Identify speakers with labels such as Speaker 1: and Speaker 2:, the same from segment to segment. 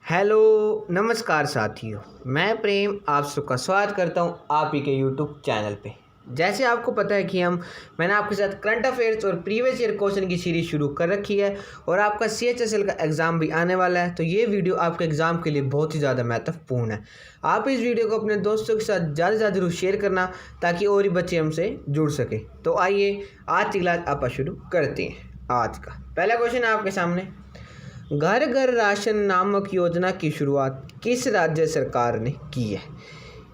Speaker 1: Hello नमस्कार साथियों, मैं प्रेम आप सबका स्वागत करता हूं आप ही के यूट्यूब चैनल पे। जैसे आपको पता है कि मैंने आपके साथ करंट अफेयर्स और प्रीवियस ईयर क्वेश्चन की सीरीज शुरू कर रखी है और आपका CHSL का एग्ज़ाम भी आने वाला है, तो ये वीडियो आपके एग्ज़ाम के लिए बहुत ही ज़्यादा महत्वपूर्ण है। आप इस वीडियो को अपने दोस्तों के साथ ज़्यादा से ज़्यादा जरूर शेयर करना ताकि और ही बच्चे हमसे जुड़ सके। तो आइए आज की क्लास आप शुरू करते हैं। आज का पहला क्वेश्चन है आपके सामने, घर घर राशन नामक योजना की शुरुआत किस राज्य सरकार ने की है।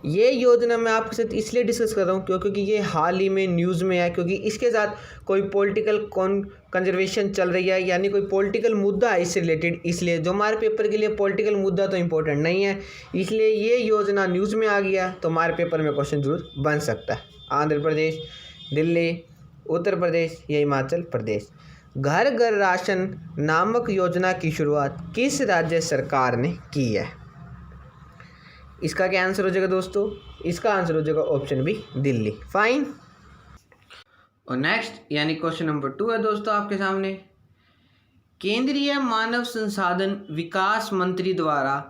Speaker 1: ये योजना मैं आपके साथ इसलिए डिस्कस कर रहा हूँ क्योंकि ये हाल ही में न्यूज़ में है, क्योंकि इसके साथ कोई पॉलिटिकल कंजर्वेशन चल रही है, यानी कोई पॉलिटिकल मुद्दा है इससे रिलेटेड। इसलिए जो हमारे पेपर के लिए पॉलिटिकल मुद्दा तो इम्पोर्टेंट नहीं है, इसलिए ये योजना न्यूज़ में आ गया तो हमारे पेपर में क्वेश्चन जरूर बन सकता है। आंध्र प्रदेश, दिल्ली, उत्तर प्रदेश या हिमाचल प्रदेश। घर घर राशन नामक योजना की शुरुआत किस राज्य सरकार ने की है। इसका क्या आंसर हो जाएगा दोस्तों? इसका आंसर हो जाएगा ऑप्शन बी, दिल्ली। फाइन। और नेक्स्ट यानी क्वेश्चन नंबर 2 है दोस्तों आपके सामने, केंद्रीय मानव संसाधन विकास मंत्री द्वारा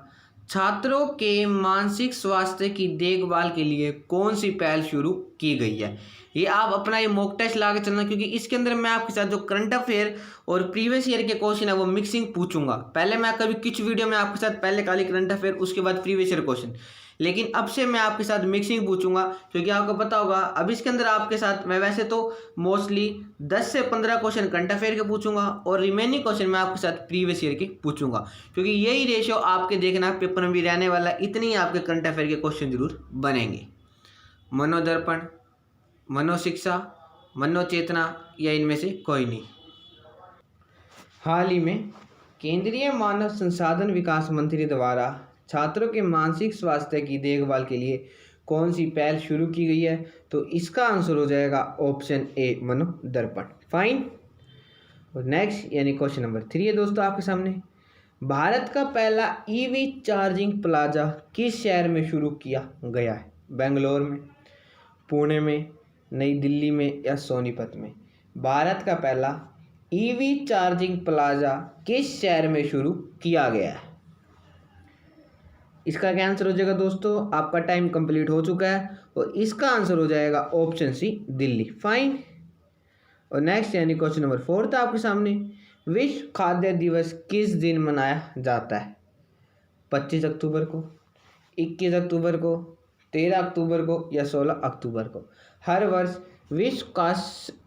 Speaker 1: छात्रों के मानसिक स्वास्थ्य की देखभाल के लिए कौन सी पहल शुरू की गई है। ये आप अपना ये मॉक टेस्ट ला के चलना, क्योंकि इसके अंदर मैं आपके साथ जो करंट अफेयर और प्रीवियस ईयर के क्वेश्चन है वो मिक्सिंग पूछूंगा। पहले मैं कभी कुछ वीडियो में आपके साथ पहले खाली करंट अफेयर उसके बाद प्रीवियस ईयर क्वेश्चन, लेकिन अब से मैं आपके साथ मिक्सिंग पूछूंगा, क्योंकि आपको पता होगा अब इसके अंदर आपके साथ मैं वैसे तो मोस्टली 10 से 15 क्वेश्चन करंट अफेयर के पूछूंगा और रिमेनिंग क्वेश्चन मैं आपके साथ प्रीवियस ईयर के पूछूंगा, क्योंकि यही रेशियो आपके देखना पेपर में भी रहने वाला, इतनी आपके करंट अफेयर के क्वेश्चन जरूर बनेंगे। मनोदर्पण, मनोशिक्षा, मनोचेतना या इनमें से कोई नहीं। हाल ही में केंद्रीय मानव संसाधन विकास मंत्री द्वारा छात्रों के मानसिक स्वास्थ्य की देखभाल के लिए कौन सी पहल शुरू की गई है, तो इसका आंसर हो जाएगा ऑप्शन ए, मनोदर्पण। फाइन। और नेक्स्ट यानी क्वेश्चन नंबर 3 है दोस्तों आपके सामने, भारत का पहला EV चार्जिंग प्लाजा किस शहर में शुरू किया गया है। बेंगलोर में, पुणे में, नई दिल्ली में या सोनीपत में। भारत का पहला EV चार्जिंग प्लाजा किस शहर में शुरू किया गया है। इसका क्या आंसर हो जाएगा दोस्तों? आपका टाइम कंप्लीट हो चुका है और इसका आंसर हो जाएगा ऑप्शन सी, दिल्ली। फाइन। और नेक्स्ट यानी क्वेश्चन नंबर 4 था आपके सामने, विश्व खाद्य दिवस किस दिन मनाया जाता है। 25 अक्टूबर को, 21 अक्टूबर को, 13 अक्टूबर को या 16 अक्टूबर को। हर वर्ष विश्व का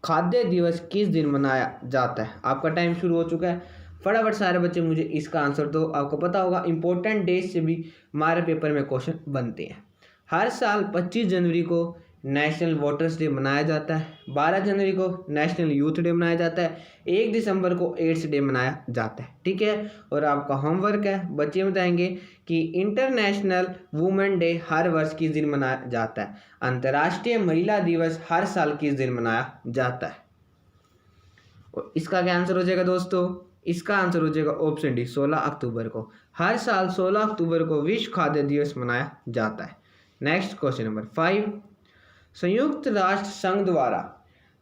Speaker 1: खाद्य दिवस किस दिन मनाया जाता है। आपका टाइम शुरू हो चुका है, फटाफट सारे बच्चे मुझे इसका आंसर दो। आपको पता होगा इंपॉर्टेंट डेज से भी हमारे पेपर में क्वेश्चन बनते हैं। हर साल 25 जनवरी को नेशनल वोटर्स डे मनाया जाता है, 12 जनवरी को नेशनल यूथ डे मनाया जाता है, 1 दिसंबर को एड्स डे मनाया जाता है। ठीक है। और आपका होमवर्क है, बच्चे बताएंगे कि इंटरनेशनल वुमेन डे हर वर्ष किस दिन मनाया जाता है। अंतर्राष्ट्रीय महिला दिवस हर साल किस दिन मनाया जाता है। और इसका क्या आंसर हो जाएगा दोस्तों? इसका आंसर हो जाएगा ऑप्शन डी, 16 अक्टूबर को। हर साल 16 अक्टूबर को विश्व खाद्य दिवस मनाया जाता है। नेक्स्ट क्वेश्चन नंबर 5, संयुक्त राष्ट्र संघ द्वारा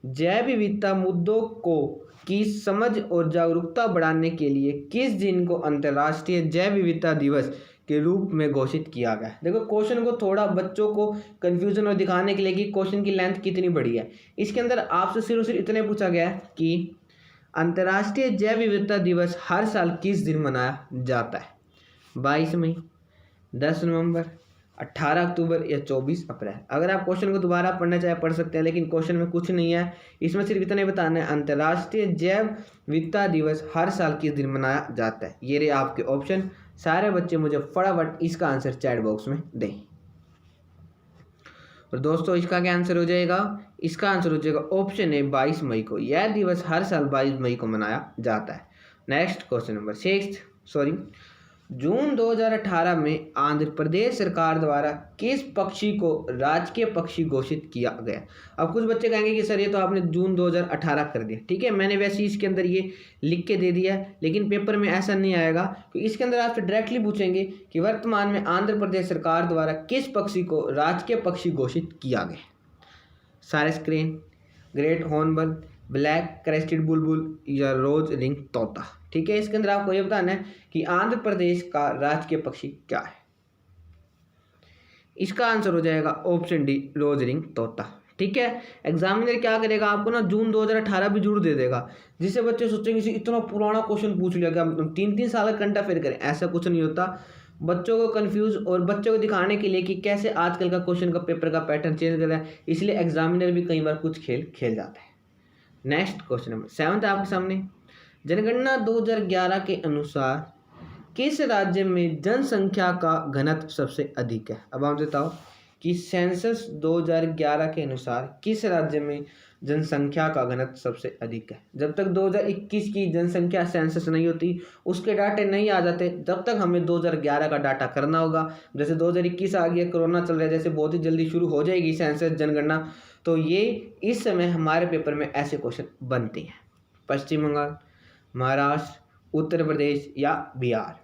Speaker 1: जैव विविधता मुद्दों को की समझ और जागरूकता बढ़ाने के लिए किस दिन को अंतर्राष्ट्रीय जैव विविधता दिवस के रूप में घोषित किया गया है। देखो क्वेश्चन को थोड़ा बच्चों को कंफ्यूजन और दिखाने के लिए कि क्वेश्चन की लेंथ कितनी बड़ी है, इसके अंदर आपसे सिर्फ इतने पूछा गया है कि अंतर्राष्ट्रीय जैव विविधता दिवस हर साल किस दिन मनाया जाता है। 22 मई, 10 नवंबर, 18 अक्टूबर या 24 अप्रैल। अगर आप क्वेश्चन को दोबारा पढ़ना चाहे पढ़ सकते हैं, लेकिन क्वेश्चन में कुछ नहीं है, इसमें सिर्फ इतने बताना है अंतर्राष्ट्रीय जैव विविधता दिवस हर साल किस दिन मनाया जाता है। ये रहे आपके ऑप्शन। सारे बच्चे मुझे फटाफट इसका आंसर चैट बॉक्स में दें। और दोस्तों इसका क्या आंसर हो जाएगा? इसका आंसर हो जाएगा ऑप्शन ए, 22 मई को। यह दिवस हर साल 22 मई को मनाया जाता है। नेक्स्ट क्वेश्चन नंबर 6, जून 2018 में आंध्र प्रदेश सरकार द्वारा किस पक्षी को राजकीय पक्षी घोषित किया गया। अब कुछ बच्चे कहेंगे कि सर ये तो आपने जून 2018 कर दिया। ठीक है, मैंने वैसे ही इसके अंदर ये लिख के दे दिया है, लेकिन पेपर में ऐसा नहीं आएगा, क्योंकि इसके अंदर आपसे डायरेक्टली पूछेंगे कि वर्तमान में आंध्र प्रदेश सरकार द्वारा किस पक्षी को राजकीय पक्षी घोषित किया गया। सारे screen, great hornbill, black crested बुलबुल या रोज रिंग तोता। ठीक है, इसके अंदर आपको ये बताना है कि आंध्र प्रदेश का राजकीय पक्षी क्या है। इसका आंसर हो जाएगा ऑप्शन डी, रोज रिंग तोता। ठीक है, एग्जामिनर क्या करेगा, आपको ना जून 2018 भी जरूर दे देगा, जिससे बच्चे सोचेंगे कि इतना पुराना क्वेश्चन पूछ लिया, क्या 3-3 साल का करंट अफेयर करें। ऐसा कुछ नहीं होता, बच्चों को कंफ्यूज और बच्चों को दिखाने के लिए कि कैसे आजकल का क्वेश्चन का पेपर का पैटर्न चेंज कर रहा है, इसलिए एग्जामिनर भी कई बार कुछ खेल खेल जाता है। नेक्स्ट क्वेश्चन नंबर 7 आपके सामने। जनगणना 2011 के अनुसार किस राज्य में जनसंख्या का घनत्व सबसे अधिक है। अब आप बताओ कि सेंसस 2011 के अनुसार किस राज्य में जनसंख्या का घनत्व सबसे अधिक है। जब तक 2021 की जनसंख्या सेंसस नहीं होती, उसके डाटे नहीं आ जाते, जब तक हमें 2011 का डाटा करना होगा। जैसे 2021 आ गया, कोरोना चल रहा है, जैसे बहुत ही जल्दी शुरू हो जाएगी सेंसस जनगणना, तो ये इस समय हमारे पेपर में ऐसे क्वेश्चन बनते हैं। पश्चिम बंगाल, महाराष्ट्र, उत्तर प्रदेश या बिहार।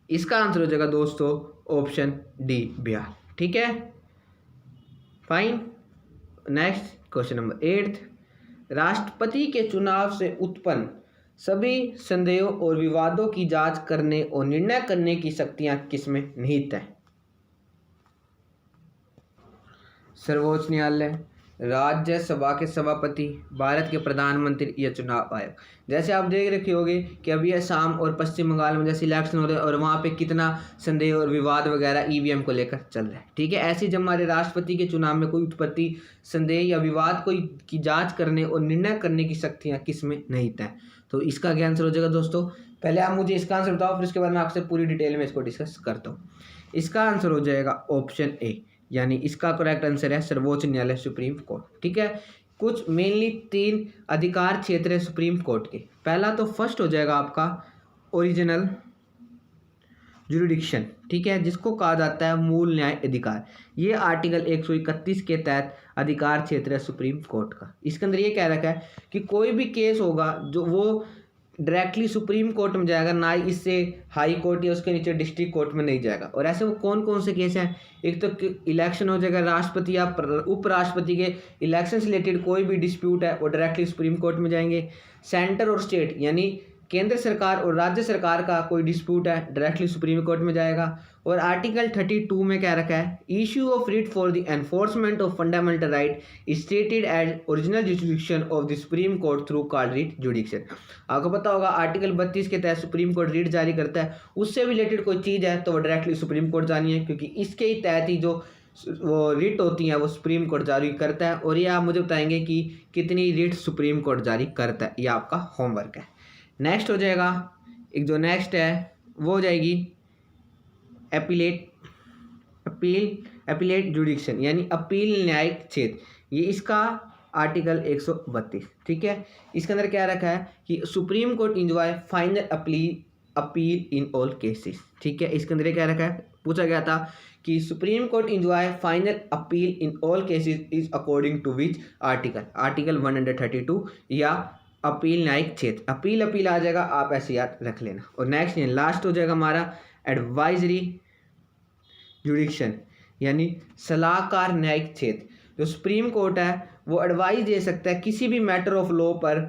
Speaker 1: इसका आंसर हो जाएगा दोस्तों ऑप्शन डी, बिहार। ठीक है, फाइन। Next question number 8। राष्ट्रपति के चुनाव से उत्पन्न सभी संदेहों और विवादों की जांच करने और निर्णय करने की शक्तियां किसमें निहित है। सर्वोच्च न्यायालय, राज्यसभा के सभापति, भारत के प्रधानमंत्री या चुनाव आयोग। जैसे आप देख रखे होंगे कि अभी असम और पश्चिम बंगाल में जैसे इलेक्शन हो रहे हैं और वहाँ पे कितना संदेह और विवाद वगैरह ईवीएम को लेकर चल रहा है। ठीक है, ऐसे जब हमारे राष्ट्रपति के चुनाव में कोई उत्पत्ति संदेह या विवाद कोई की जांच करने और निर्णय करने की शक्तियाँ किस में निहित है, तो इसका क्या आंसर हो जाएगा दोस्तों। पहले आप मुझे इसका आंसर बताओ, फिर उसके बाद मैं आपसे पूरी डिटेल में इसको डिस्कस करता हूँ। इसका आंसर हो जाएगा ऑप्शन ए, यानी इसका करेक्ट आंसर है सर्वोच्च न्यायालय, सुप्रीम कोर्ट। ठीक है, कुछ मेनली 3 अधिकार क्षेत्र है सुप्रीम कोर्ट के। पहला तो फर्स्ट हो जाएगा आपका ओरिजिनल जुरिडिक्शन। ठीक है, जिसको कहा जाता है मूल न्याय अधिकार। ये आर्टिकल 131 के तहत अधिकार क्षेत्र है सुप्रीम कोर्ट का। इसके अंदर ये कह रखा है कि कोई भी केस होगा जो वो डायरेक्टली सुप्रीम कोर्ट में जाएगा, ना ही इससे हाई कोर्ट या उसके नीचे डिस्ट्रिक्ट कोर्ट में नहीं जाएगा। और ऐसे वो कौन कौन से केस हैं, एक तो इलेक्शन हो जाएगा, राष्ट्रपति या उपराष्ट्रपति के इलेक्शन से रिलेटेड कोई भी डिस्प्यूट है वो डायरेक्टली सुप्रीम कोर्ट में जाएंगे। सेंटर और स्टेट यानी केंद्र सरकार और राज्य सरकार का कोई डिस्प्यूट है डायरेक्टली सुप्रीम कोर्ट में जाएगा। और आर्टिकल 32 में क्या रखा है, issue of writ for the enforcement of fundamental right stated as original jurisdiction of the Supreme Court through called writ jurisdiction. आपको पता होगा आर्टिकल 32 के तहत सुप्रीम कोर्ट रिट जारी करता है, उससे रिलेटेड कोई चीज़ है तो वो डायरेक्टली सुप्रीम कोर्ट जानी है, क्योंकि इसके ही तहत ही जो वो रिट होती हैं वो सुप्रीम कोर्ट जारी करता है। और ये आप मुझे बताएंगे कि कितनी रिट सुप्रीम कोर्ट जारी करता है, ये आपका होमवर्क है। नेक्स्ट हो जाएगा, एक जो नेक्स्ट है वो हो जाएगी अपीलेट जुडिक्शन यानी अपील न्यायिक क्षेत्र। ये इसका आर्टिकल 132। ठीक है, इसके अंदर क्या रखा है कि Supreme Court enjoy final appeal in all cases. ठीक है, इसके अंदर क्या रखा है, पूछा गया था कि Supreme Court enjoy final appeal in all cases is according to which article, article 132 या अपील न्यायिक क्षेत्र। अपील आ जाएगा, आप ऐसे याद रख लेना। और नेक्स्ट लास्ट हो जाएगा हमारा एडवाइजरी जुडिक्शन यानी सलाहकार न्यायिक क्षेत्र। जो सुप्रीम कोर्ट है वो एडवाइस दे सकता है किसी भी मैटर ऑफ लॉ पर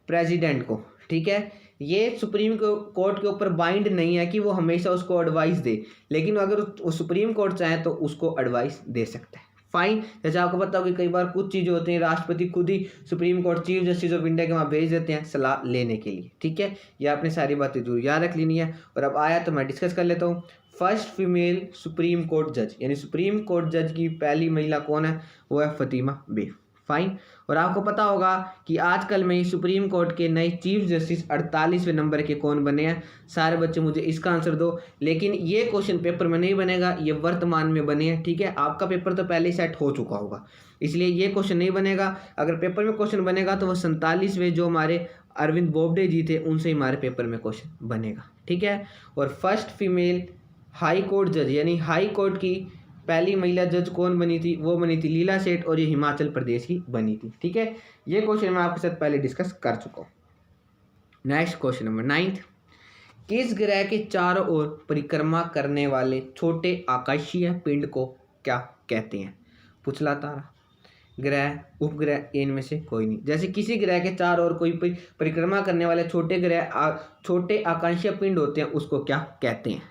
Speaker 1: प्रेसिडेंट को। ठीक है, ये सुप्रीम कोर्ट के ऊपर बाइंड नहीं है कि वो हमेशा उसको एडवाइस दे, लेकिन अगर वो सुप्रीम कोर्ट चाहे तो उसको एडवाइस दे सकता है। फाइन, जैसे आपको पता हो कि कई बार कुछ चीज़ें होती हैं राष्ट्रपति खुद ही Supreme Court Chief Justice of India के वहाँ भेज देते हैं सलाह लेने के लिए। ठीक है, ये आपने सारी बातें जरूर याद रख लेनी है। और अब आया तो मैं डिस्कस कर लेता हूँ। फर्स्ट फीमेल सुप्रीम कोर्ट जज यानी सुप्रीम कोर्ट जज की पहली महिला कौन है, वो है फतीमा बेग। फाइन, और आपको पता होगा कि आजकल में ही सुप्रीम कोर्ट के नए चीफ जस्टिस 48वें नंबर के कौन बने हैं। सारे बच्चे मुझे इसका आंसर दो, लेकिन ये क्वेश्चन पेपर में नहीं बनेगा, ये वर्तमान में बने हैं। ठीक है, आपका पेपर तो पहले ही सेट हो चुका होगा, इसलिए ये क्वेश्चन नहीं बनेगा। अगर पेपर में क्वेश्चन बनेगा तो वो 47वें जो हमारे अरविंद बोबडे जी थे उनसे ही हमारे पेपर में क्वेश्चन बनेगा। ठीक है, और फर्स्ट फीमेल हाई कोर्ट जज यानी हाई कोर्ट की पहली महिला जज कौन बनी थी, वो बनी थी लीला सेठ, और ये हिमाचल प्रदेश की बनी थी। ठीक है, ये क्वेश्चन मैं आपके साथ पहले डिस्कस कर चुका हूँ। Next question number 9। किस ग्रह के चारों ओर परिक्रमा करने वाले छोटे आकाशीय पिंड को क्या कहते हैं। पुछला तारा, ग्रह, उपग्रह, इनमें से कोई नहीं। जैसे किसी ग्रह के चार और कोई परिक्रमा करने वाले छोटे ग्रह छोटे आकाशीय पिंड होते हैं, उसको क्या कहते हैं?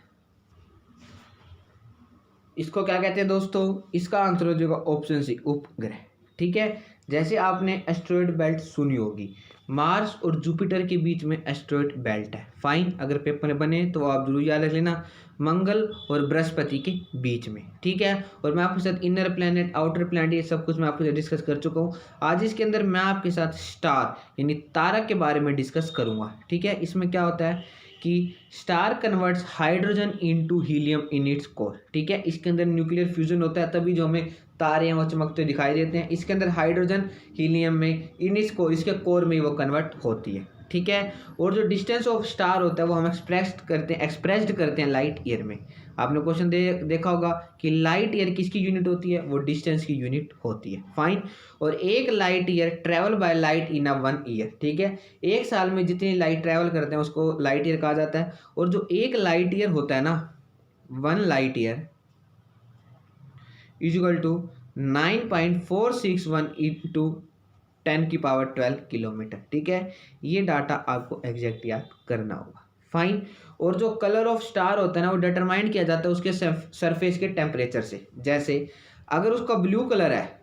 Speaker 1: इसको क्या कहते हैं दोस्तों? इसका आंसर हो जाएगा ऑप्शन सी, उपग्रह। ठीक है, जैसे आपने एस्ट्रॉयड बेल्ट सुनी होगी, मार्स और जुपिटर के बीच में एस्ट्रॉयड बेल्ट है। फाइन, अगर पेपर में बने तो आप जरूर याद रख लेना, मंगल और बृहस्पति के बीच में। ठीक है, और मैं आपके साथ इनर प्लैनेट, आउटर प्लैनेट, ये सब कुछ मैं आपके साथ डिस्कस कर चुका हूँ। आज इसके अंदर मैं आपके साथ स्टार यानी तारा के बारे में डिस्कस करूँगा। ठीक है, इसमें क्या होता है कि star converts hydrogen into helium in its core. ठीक है, इसके अंदर न्यूक्लियर फ्यूजन होता है, तभी जो हमें तारे हैं वो चमकते दिखाई देते हैं। इसके अंदर हाइड्रोजन हीलियम में इन इट्स कोर, इसके कोर में ही वो कन्वर्ट होती है। ठीक है, और जो डिस्टेंस ऑफ स्टार होता है वो हम एक्सप्रेस्ड करते हैं लाइट ईयर में। आपने क्वेश्चन देखा होगा कि लाइट ईयर किसकी यूनिट होती है? वो डिस्टेंस की यूनिट होती है। फाइन, और एक light year travel by light in a 1 year. ठीक है, एक साल में जितनी लाइट ट्रेवल करते हैं उसको लाइट ईयर कहा जाता है। और जो एक लाइट ईयर होता है ना, 1 light year is equal to 9.461 into 10⁻12 kilometre. ठीक है, ये डाटा आपको एग्जैक्ट याद करना होगा। फाइन, और जो कलर ऑफ स्टार होता है ना, वो डिटरमाइन किया जाता है उसके सरफेस के टेम्परेचर से। जैसे अगर उसका ब्लू कलर है,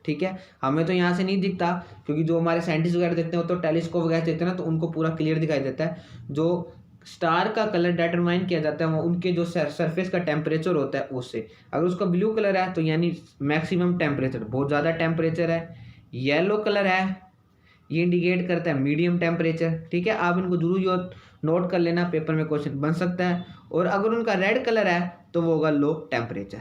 Speaker 1: ठीक है, हमें तो यहाँ से नहीं दिखता क्योंकि जो हमारे साइंटिस्ट वगैरह देखते हैं वो तो टेलीस्कोप वगैरह देखते हैं ना, तो उनको पूरा क्लियर दिखाई देता है। जो स्टार का कलर डिटरमाइन किया जाता है वो उनके जो सरफेस का टेम्परेचर होता है उससे। अगर उसका ब्लू कलर है तो यानी मैक्सिमम टेम्परेचर, बहुत ज़्यादा टेम्परेचर है। येलो कलर है, ये इंडिकेट करता है मीडियम टेम्परेचर। ठीक है, आप इनको जरूर नोट कर लेना, पेपर में क्वेश्चन बन सकता है। और अगर उनका रेड कलर है तो वो होगा लो टेम्परेचर।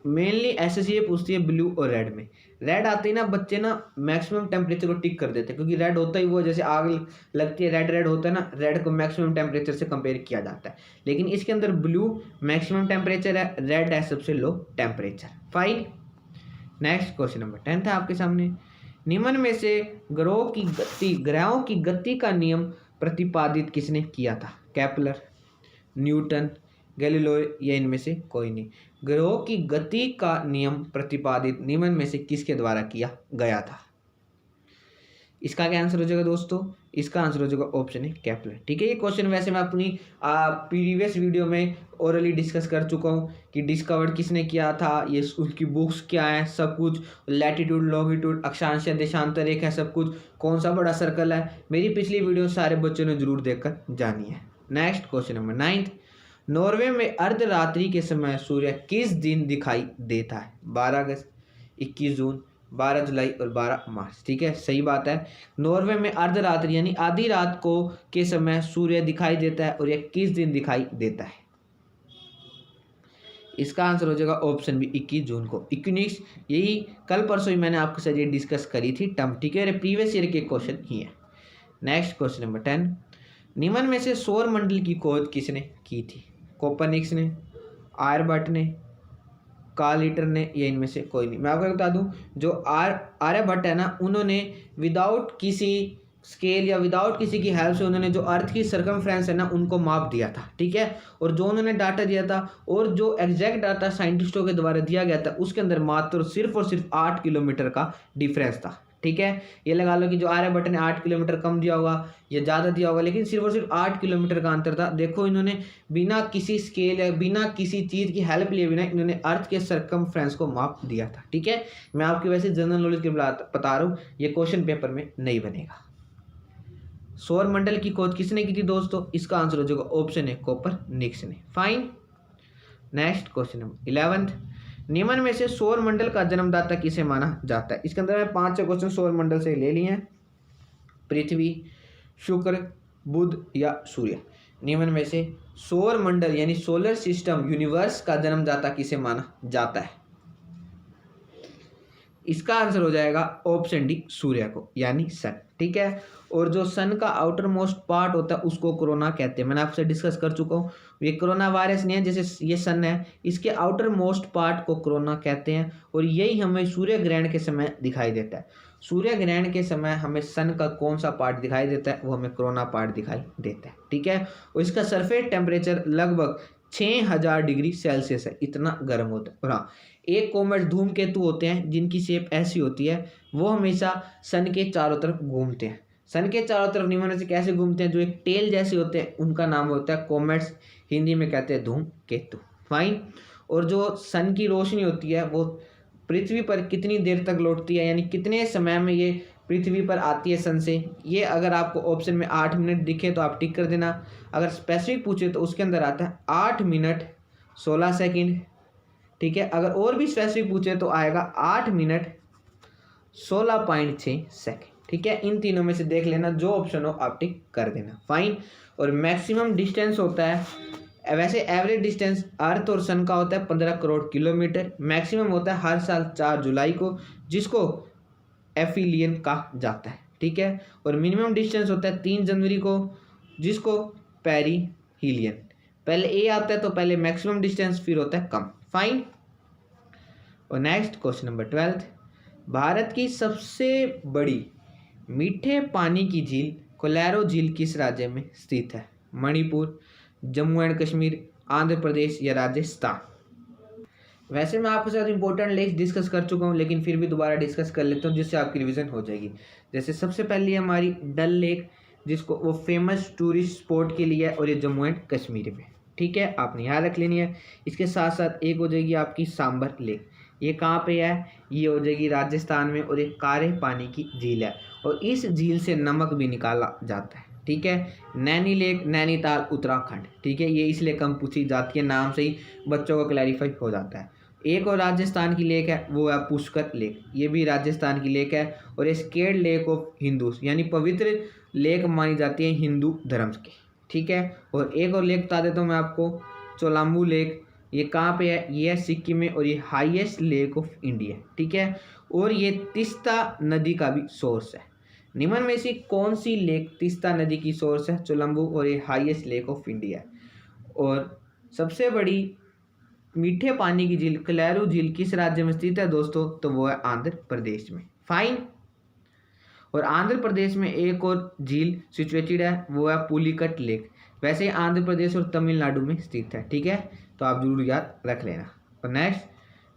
Speaker 1: मेनली एसएससी पूछती है ब्लू और रेड में। रेड आते ही ना बच्चे ना मैक्सिमम टेम्परेचर को टिक कर देते हैं, क्योंकि रेड होता ही वो जैसे आग लगती है, रेड होता है ना, रेड को मैक्सिमम टेम्परेचर से कंपेयर किया जाता है। लेकिन इसके अंदर ब्लू मैक्सिमम टेम्परेचर है, रेड है सबसे low temperature. Fine, next question number 10 है आपके सामने। निम्न में से ग्रहों की गति का नियम प्रतिपादित किसने किया था? केपलर, न्यूटन, गैलीलियो, या इनमें से कोई नहीं। ग्रहों की गति का नियम प्रतिपादित निम्न में से किसके द्वारा किया गया था? इसका क्या आंसर हो जाएगा दोस्तों? इसका आंसर हो जाएगा ऑप्शन है केपलर। ठीक है, ये क्वेश्चन वैसे मैं अपनी प्रीवियस वीडियो में ओरली डिस्कस कर चुका हूँ कि डिस्कवर्ड किसने किया था, ये उसकी बुक्स क्या है, सब कुछ, लैटिट्यूड, लॉन्गिट्यूड, अक्षांश, देशांतर रेखा, सब कुछ, कौन सा बड़ा सर्कल है। मेरी पिछली वीडियो सारे बच्चों ने जरूर देखकर जानी है। Next question number 9। नॉर्वे में अर्धरात्रि के समय सूर्य किस दिन दिखाई देता है? 12 अगस्त, 21 जून, 12 जुलाई और 12 मार्च। ठीक है, सही बात है। नॉर्वे में अर्धरात्रि यानी आधी रात को के समय सूर्य दिखाई देता है, और यह किस दिन दिखाई देता है? इसका आंसर हो जाएगा ऑप्शन बी, 21 जून को। इक्विनोक्स, यही कल परसों ही मैंने आपके साथ ये डिस्कस करी थी टर्म। ठीक है, प्रीवियस ईयर के क्वेश्चन ही है। Next question number 10। निम्न में से सौर मंडल की खोज किसने की थी? कोपरनिकस ने, आर्यभट्ट ने, कार्ल लीटर ने, या इनमें से कोई नहीं। मैं आपको बता दूं, जो आर्यभट्ट है ना, उन्होंने विदाउट किसी स्केल या विदाउट किसी की हेल्प से उन्होंने जो अर्थ की सर्कमफ्रेंस है ना उनको माप दिया था। ठीक है, और जो उन्होंने डाटा दिया था और जो एग्जैक्ट डाटा साइंटिस्टों के द्वारा दिया गया था उसके अंदर मात्र सिर्फ और सिर्फ 8 किलोमीटर का डिफरेंस था। ठीक है, ये लगा लो कि जो आर्यभट्ट ने 8 किलोमीटर कम दिया होगा या ज़्यादा दिया होगा, लेकिन सिर्फ और सिर्फ 8 किलोमीटर का अंतर था। देखो, इन्होंने बिना किसी स्केल या बिना किसी चीज़ की हेल्प लिए बिना इन्होंने अर्थ के सर्कमफ्रेंस को माप दिया था। ठीक है, मैं आपकी वैसे जनरल नॉलेज के बता रहा हूँ, ये क्वेश्चन पेपर में नहीं बनेगा। सौर मंडल की खोज किसने की थी दोस्तों? इसका आंसर हो जाएगा ऑप्शन है कोपरनिकस ने। Fine, next question number 11। निम्न में से सौर मंडल का जन्मदाता किसे माना जाता है? इसके अंदर मैं 5 क्वेश्चन सौर मंडल से ले लिए हैं। पृथ्वी, शुक्र, बुध या सूर्य। निम्न में से सौर मंडल यानी सोलर सिस्टम यूनिवर्स का जन्मदाता किसे माना जाता है? इसका आंसर हो जाएगा ऑप्शन डी, सूर्य को, यानी सन। ठीक है, और जो सन का आउटर मोस्ट पार्ट होता है उसको कोरोना कहते हैं। मैंने आपसे डिस्कस कर चुका हूँ, ये कोरोना वायरस नहीं है, जैसे ये सन है, इसके आउटर मोस्ट पार्ट को कोरोना कहते हैं, और यही हमें सूर्य ग्रहण के समय दिखाई देता है। सूर्य ग्रहण के समय हमें सन का कौन सा पार्ट दिखाई देता है? वो हमें कोरोना पार्ट दिखाई देता है। ठीक है, और इसका सरफेस टेम्परेचर लगभग 6000 डिग्री सेल्सियस है, इतना गर्म होता है। और हाँ, एक कॉमेट धूमकेतु होते हैं जिनकी शेप ऐसी होती है, वो हमेशा सन के चारों तरफ घूमते हैं। सन के चारों तरफ निम्न में से कैसे घूमते हैं? जो एक टेल जैसे होते हैं उनका नाम होता है कॉमेट्स, हिंदी में कहते हैं धूमकेतु। फाइन। और जो सन की रोशनी होती है वो पृथ्वी पर कितनी देर तक लौटती है, यानी कितने समय में ये पृथ्वी पर आती है सन से, ये अगर आपको ऑप्शन में 8 मिनट दिखे तो आप टिक कर देना। अगर स्पेसिफिक पूछे तो उसके अंदर आता है 8 मिनट 16 सेकंड। ठीक है, अगर और भी स्पेसिफिक पूछे तो आएगा 8 मिनट 16.6 सेकंड। ठीक है, इन तीनों में से देख लेना, जो ऑप्शन हो आप टिक कर देना। फाइन। और मैक्सिमम डिस्टेंस होता है, वैसे एवरेज डिस्टेंस अर्थ और सन का होता है 15 करोड़ किलोमीटर। मैक्सिमम होता है हर साल 4 जुलाई को, जिसको एफिलियन कहा जाता है। ठीक है, और मिनिमम डिस्टेंस होता है 3 जनवरी को, जिसको पेरिहिलियन। पहले ए आता है तो पहले मैक्सिमम डिस्टेंस, फिर होता है कम। फाइन। और नेक्स्ट क्वेश्चन नंबर 12, भारत की सबसे बड़ी मीठे पानी की झील कोलेरो झील किस राज्य में स्थित है? मणिपुर, जम्मू एंड कश्मीर, आंध्र प्रदेश या राजस्थान? वैसे मैं आपके साथ इंपॉर्टेंट लेक्स डिस्कस कर चुका हूँ, लेकिन फिर भी दोबारा डिस्कस कर लेता हूँ जिससे आपकी रिवीजन हो जाएगी। जैसे सबसे पहली है हमारी डल लेक, जिसको वो फेमस टूरिस्ट स्पॉट के लिए है, और ये जम्मू एंड कश्मीर में। ठीक है, आपने याद रख लेनी है। इसके साथ साथ एक हो जाएगी आपकी सांबर लेक, ये कहाँ पे है? ये हो जाएगी राजस्थान में, और एक कारे पानी की झील है, और इस झील से नमक भी निकाला जाता है। ठीक है, नैनी लेक, नैनीताल, उत्तराखंड। ठीक है, ये इसलिए कम पूछी जाती है, नाम से ही बच्चों को क्लैरिफाई हो जाता है। एक और राजस्थान की लेक है, वो है पुष्कर लेक, ये भी राजस्थान की लेक है, और ये स्केर्ड लेक ऑफ हिंदूज, यानी पवित्र लेक मानी जाती है हिंदू धर्म की। ठीक है, और एक और लेक बता देता हूँ मैं आपको, चोलाम्बू लेक, ये कहाँ पे है? ये है सिक्किम में, और ये हाईएस्ट लेक ऑफ इंडिया। ठीक है, और ये तीस्ता नदी का भी सोर्स है। निम्न में से कौन सी लेक तीस्ता नदी की सोर्स है? चोलम्बू, और ये हाईएस्ट लेक ऑफ इंडिया है। और सबसे बड़ी मीठे पानी की झील कोलेरो झील किस राज्य में स्थित है दोस्तों? तो वो है आंध्र प्रदेश में। फाइन। और आंध्र प्रदेश में एक और झील सिचुएटेड है, वो है पुलिकट लेक। वैसे ही आंध्र प्रदेश और तमिलनाडु में स्थित है। ठीक है, तो आप जरूर याद रख लेना। और नेक्स्ट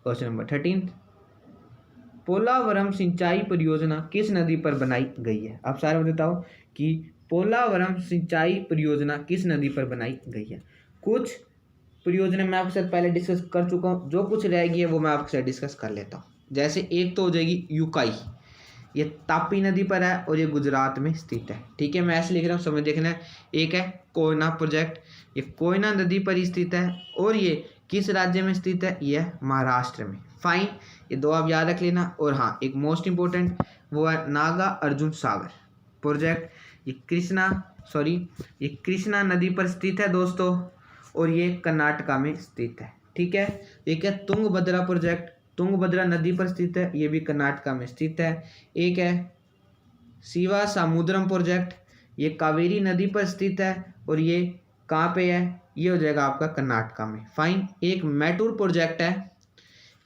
Speaker 1: क्वेश्चन नंबर 13, पोलावरम सिंचाई परियोजना किस नदी पर बनाई गई है? आप सारे मुझे बताओ कि पोलावरम सिंचाई परियोजना किस नदी पर बनाई गई है? कुछ परियोजना मैं आपके साथ पहले डिस्कस कर चुका हूँ, जो कुछ रहेगी है वो मैं आपके साथ डिस्कस कर लेता हूँ। जैसे एक तो हो जाएगी यूकाई, ये तापी नदी पर है और ये गुजरात में स्थित है। ठीक है, मैं ऐसे लिख रहा हूँ, समझ देखना है। एक है कोयना प्रोजेक्ट, ये कोयना नदी पर स्थित है, और ये किस राज्य में स्थित है? ये है महाराष्ट्र में। फाइन, ये दो आप याद रख लेना। और हाँ, एक मोस्ट इंपॉर्टेंट वो है नागा अर्जुन सागर प्रोजेक्ट, ये कृष्णा नदी पर स्थित है दोस्तों, और ये कर्नाटका में स्थित है। ठीक है, एक है तुंगभद्रा प्रोजेक्ट, तुंगभद्रा नदी पर स्थित है, ये भी कर्नाटका में स्थित है। एक है शिवा समुद्रम प्रोजेक्ट, ये कावेरी नदी पर स्थित है, और ये कहाँ पे है? ये हो जाएगा आपका कर्नाटका में। फाइन। एक मैटूर प्रोजेक्ट है,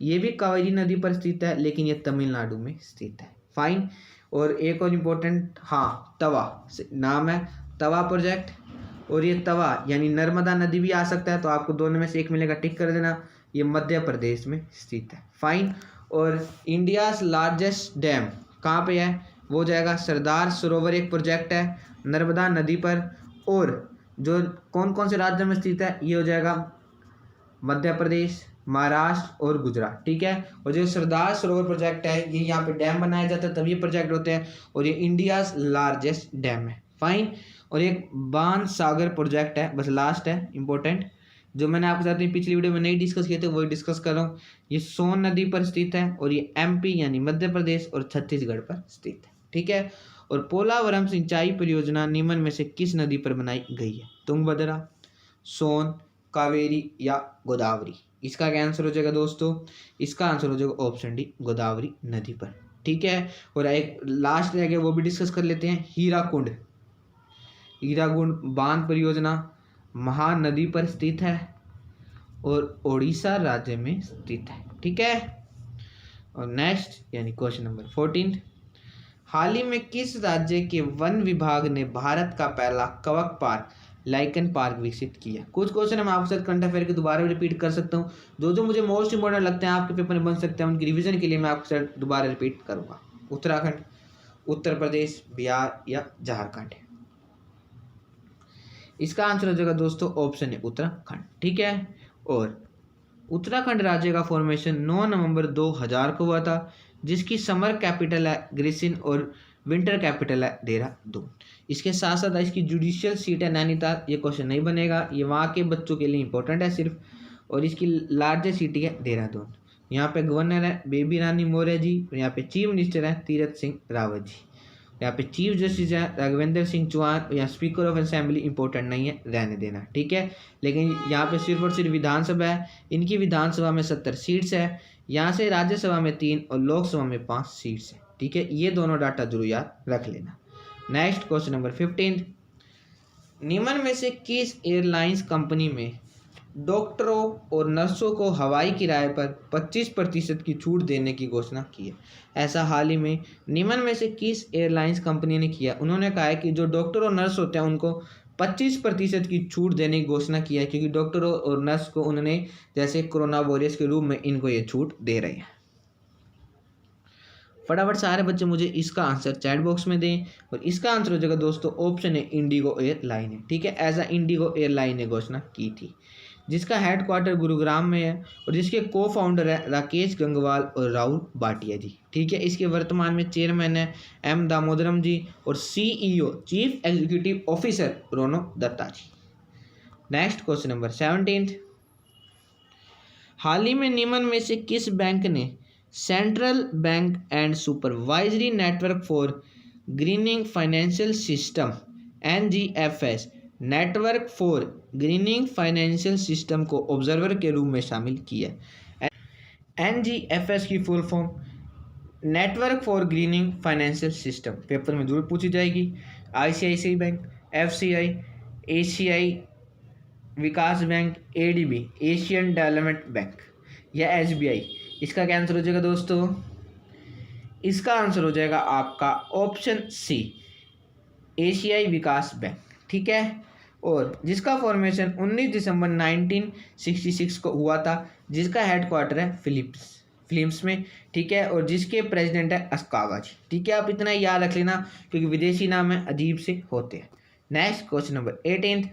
Speaker 1: ये भी कावेरी नदी पर स्थित है, लेकिन ये तमिलनाडु में स्थित है। फाइन। और एक और इम्पोर्टेंट, हाँ, तवा नाम है, तवा प्रोजेक्ट, और ये तवा यानी नर्मदा नदी भी आ सकता है, तो आपको दोनों में से एक मिलेगा, टिक कर देना। ये मध्य प्रदेश में स्थित है। फाइन। और इंडियाज लार्जेस्ट डैम कहाँ पे है? वो जाएगा सरदार सरोवर, एक प्रोजेक्ट है नर्मदा नदी पर, और जो कौन कौन से राज्य में स्थित है? ये हो जाएगा मध्य प्रदेश, महाराष्ट्र और गुजरात। ठीक है, और जो सरदार सरोवर प्रोजेक्ट है, ये यहाँ पे डैम बनाया जाता है तब ये प्रोजेक्ट होते हैं, और ये इंडियाज लार्जेस्ट डैम है। फाइन। और एक बाण सागर प्रोजेक्ट है, बस लास्ट है इंपॉर्टेंट, जो मैंने आपके साथ पिछली वीडियो में नहीं डिस्कस किए थे वही डिस्कस कर रहा हूँ। ये सोन नदी पर स्थित है, और ये एमपी यानी मध्य प्रदेश और छत्तीसगढ़ पर स्थित है। ठीक है, और पोलावरम सिंचाई परियोजना निम्न में से किस नदी पर बनाई गई है? तुंगभद्रा, सोन, कावेरी या गोदावरी? इसका क्या आंसर हो जाएगा दोस्तों? इसका आंसर हो जाएगा ऑप्शन डी, गोदावरी नदी पर। ठीक है, और एक लास्ट रह गया, वो भी डिस्कस कर लेते हैं। हीराकुंड बांध परियोजना महानदी पर स्थित है और ओडिशा राज्य में स्थित है। ठीक है, और नेक्स्ट यानी क्वेश्चन नंबर 14, हाल ही में किस राज्य के वन विभाग ने भारत का पहला कवक पार्क लाइकन पार्क विकसित किया। कुछ क्वेश्चन मैं आपके साथ करंट अफेयर के दोबारा रिपीट कर सकता हूँ, जो जो मुझे मोस्ट इंपॉर्टेंट लगते हैं आपके पेपर में बन सकते हैं, उनकी रिवीजन के लिए मैं आपके साथ दोबारा रिपीट करूँगा। उत्तराखंड, उत्तर प्रदेश, बिहार या झारखंड। इसका आंसर हो जाएगा दोस्तों ऑप्शन है उत्तराखंड। ठीक है, और उत्तराखंड राज्य का फॉर्मेशन 9 नवंबर 2000 को हुआ था, जिसकी समर कैपिटल है ग्रिसिन और विंटर कैपिटल है देहरादून। इसके साथ साथ इसकी जुडिशियल सीट है नैनीताल। ये क्वेश्चन नहीं बनेगा, ये वहाँ के बच्चों के लिए इंपॉर्टेंट है सिर्फ। और इसकी लार्जेस्ट सिटी है देहरादून। यहाँ पे गवर्नर है बेबी रानी मौर्य जी, और यहाँ पे चीफ मिनिस्टर है तीरथ सिंह रावत जी। यहाँ पे चीफ जस्टिस है राघवेंद्र सिंह चौहान, और यहाँ स्पीकर ऑफ असेंबली इंपॉर्टेंट नहीं है, रहने देना। ठीक है, लेकिन यहाँ पे सिर्फ और सिर्फ विधानसभा है। इनकी विधानसभा में 70 सीट्स है। यहाँ से राज्यसभा में 3 और लोकसभा में 5 सीट्स है। ठीक है, ये दोनों डाटा जरूर याद रख लेना। नेक्स्ट क्वेश्चन नंबर 15, निम्न में से किस एयरलाइंस कंपनी में डॉक्टरों और नर्सों को हवाई किराए पर 25% की छूट देने की घोषणा की है? ऐसा हाल ही में निम्न में से किस एयरलाइंस कंपनी ने किया? उन्होंने कहा है कि जो डॉक्टर और नर्स होते हैं उनको 25% की छूट देने की घोषणा की है, क्योंकि डॉक्टरों और नर्स को उन्होंने जैसे कोरोना वॉरियर्स के रूप में इनको ये छूट दे रहे हैं। फटाफट सारे बच्चे मुझे इसका आंसर चैट बॉक्स में दें, और इसका आंसर हो जाएगा दोस्तों ऑप्शन है इंडिगो एयरलाइन है। ठीक है, ऐसा इंडिगो एयरलाइन ने घोषणा की थी, जिसका हेडक्वार्टर गुरुग्राम में है और जिसके को फाउंडर है राकेश गंगवाल और राहुल भाटिया जी। ठीक है, इसके वर्तमान में चेयरमैन है एम दामोदरम जी, और CEO chief executive officer Rono Dutta ji. Next question number 17, हाल ही में निम्न में से किस बैंक ने Central Bank and Supervisory Network for grinning financial System NGFS network for grinning financial system को ऑब्जर्वर के रूप में शामिल किया? NGFS की full form network for grinning financial system paper में जरूर पूछी जाएगी। ICICI बैंक, FCI, एशियाई विकास bank, ADB Asian Development bank, या SBI। इसका क्या आंसर हो जाएगा दोस्तों? इसका आंसर हो जाएगा आपका ऑप्शन सी एशियाई विकास बैंक। ठीक है, और जिसका फॉर्मेशन 19 दिसंबर 1966 को हुआ था, जिसका हेडक्वार्टर है फिलिप्स में। ठीक है, और जिसके प्रेसिडेंट है अस्कावा जी। ठीक है, आप इतना याद रख लेना क्योंकि विदेशी नाम है अजीब से होते हैं। नेक्स्ट क्वेश्चन नंबर 18,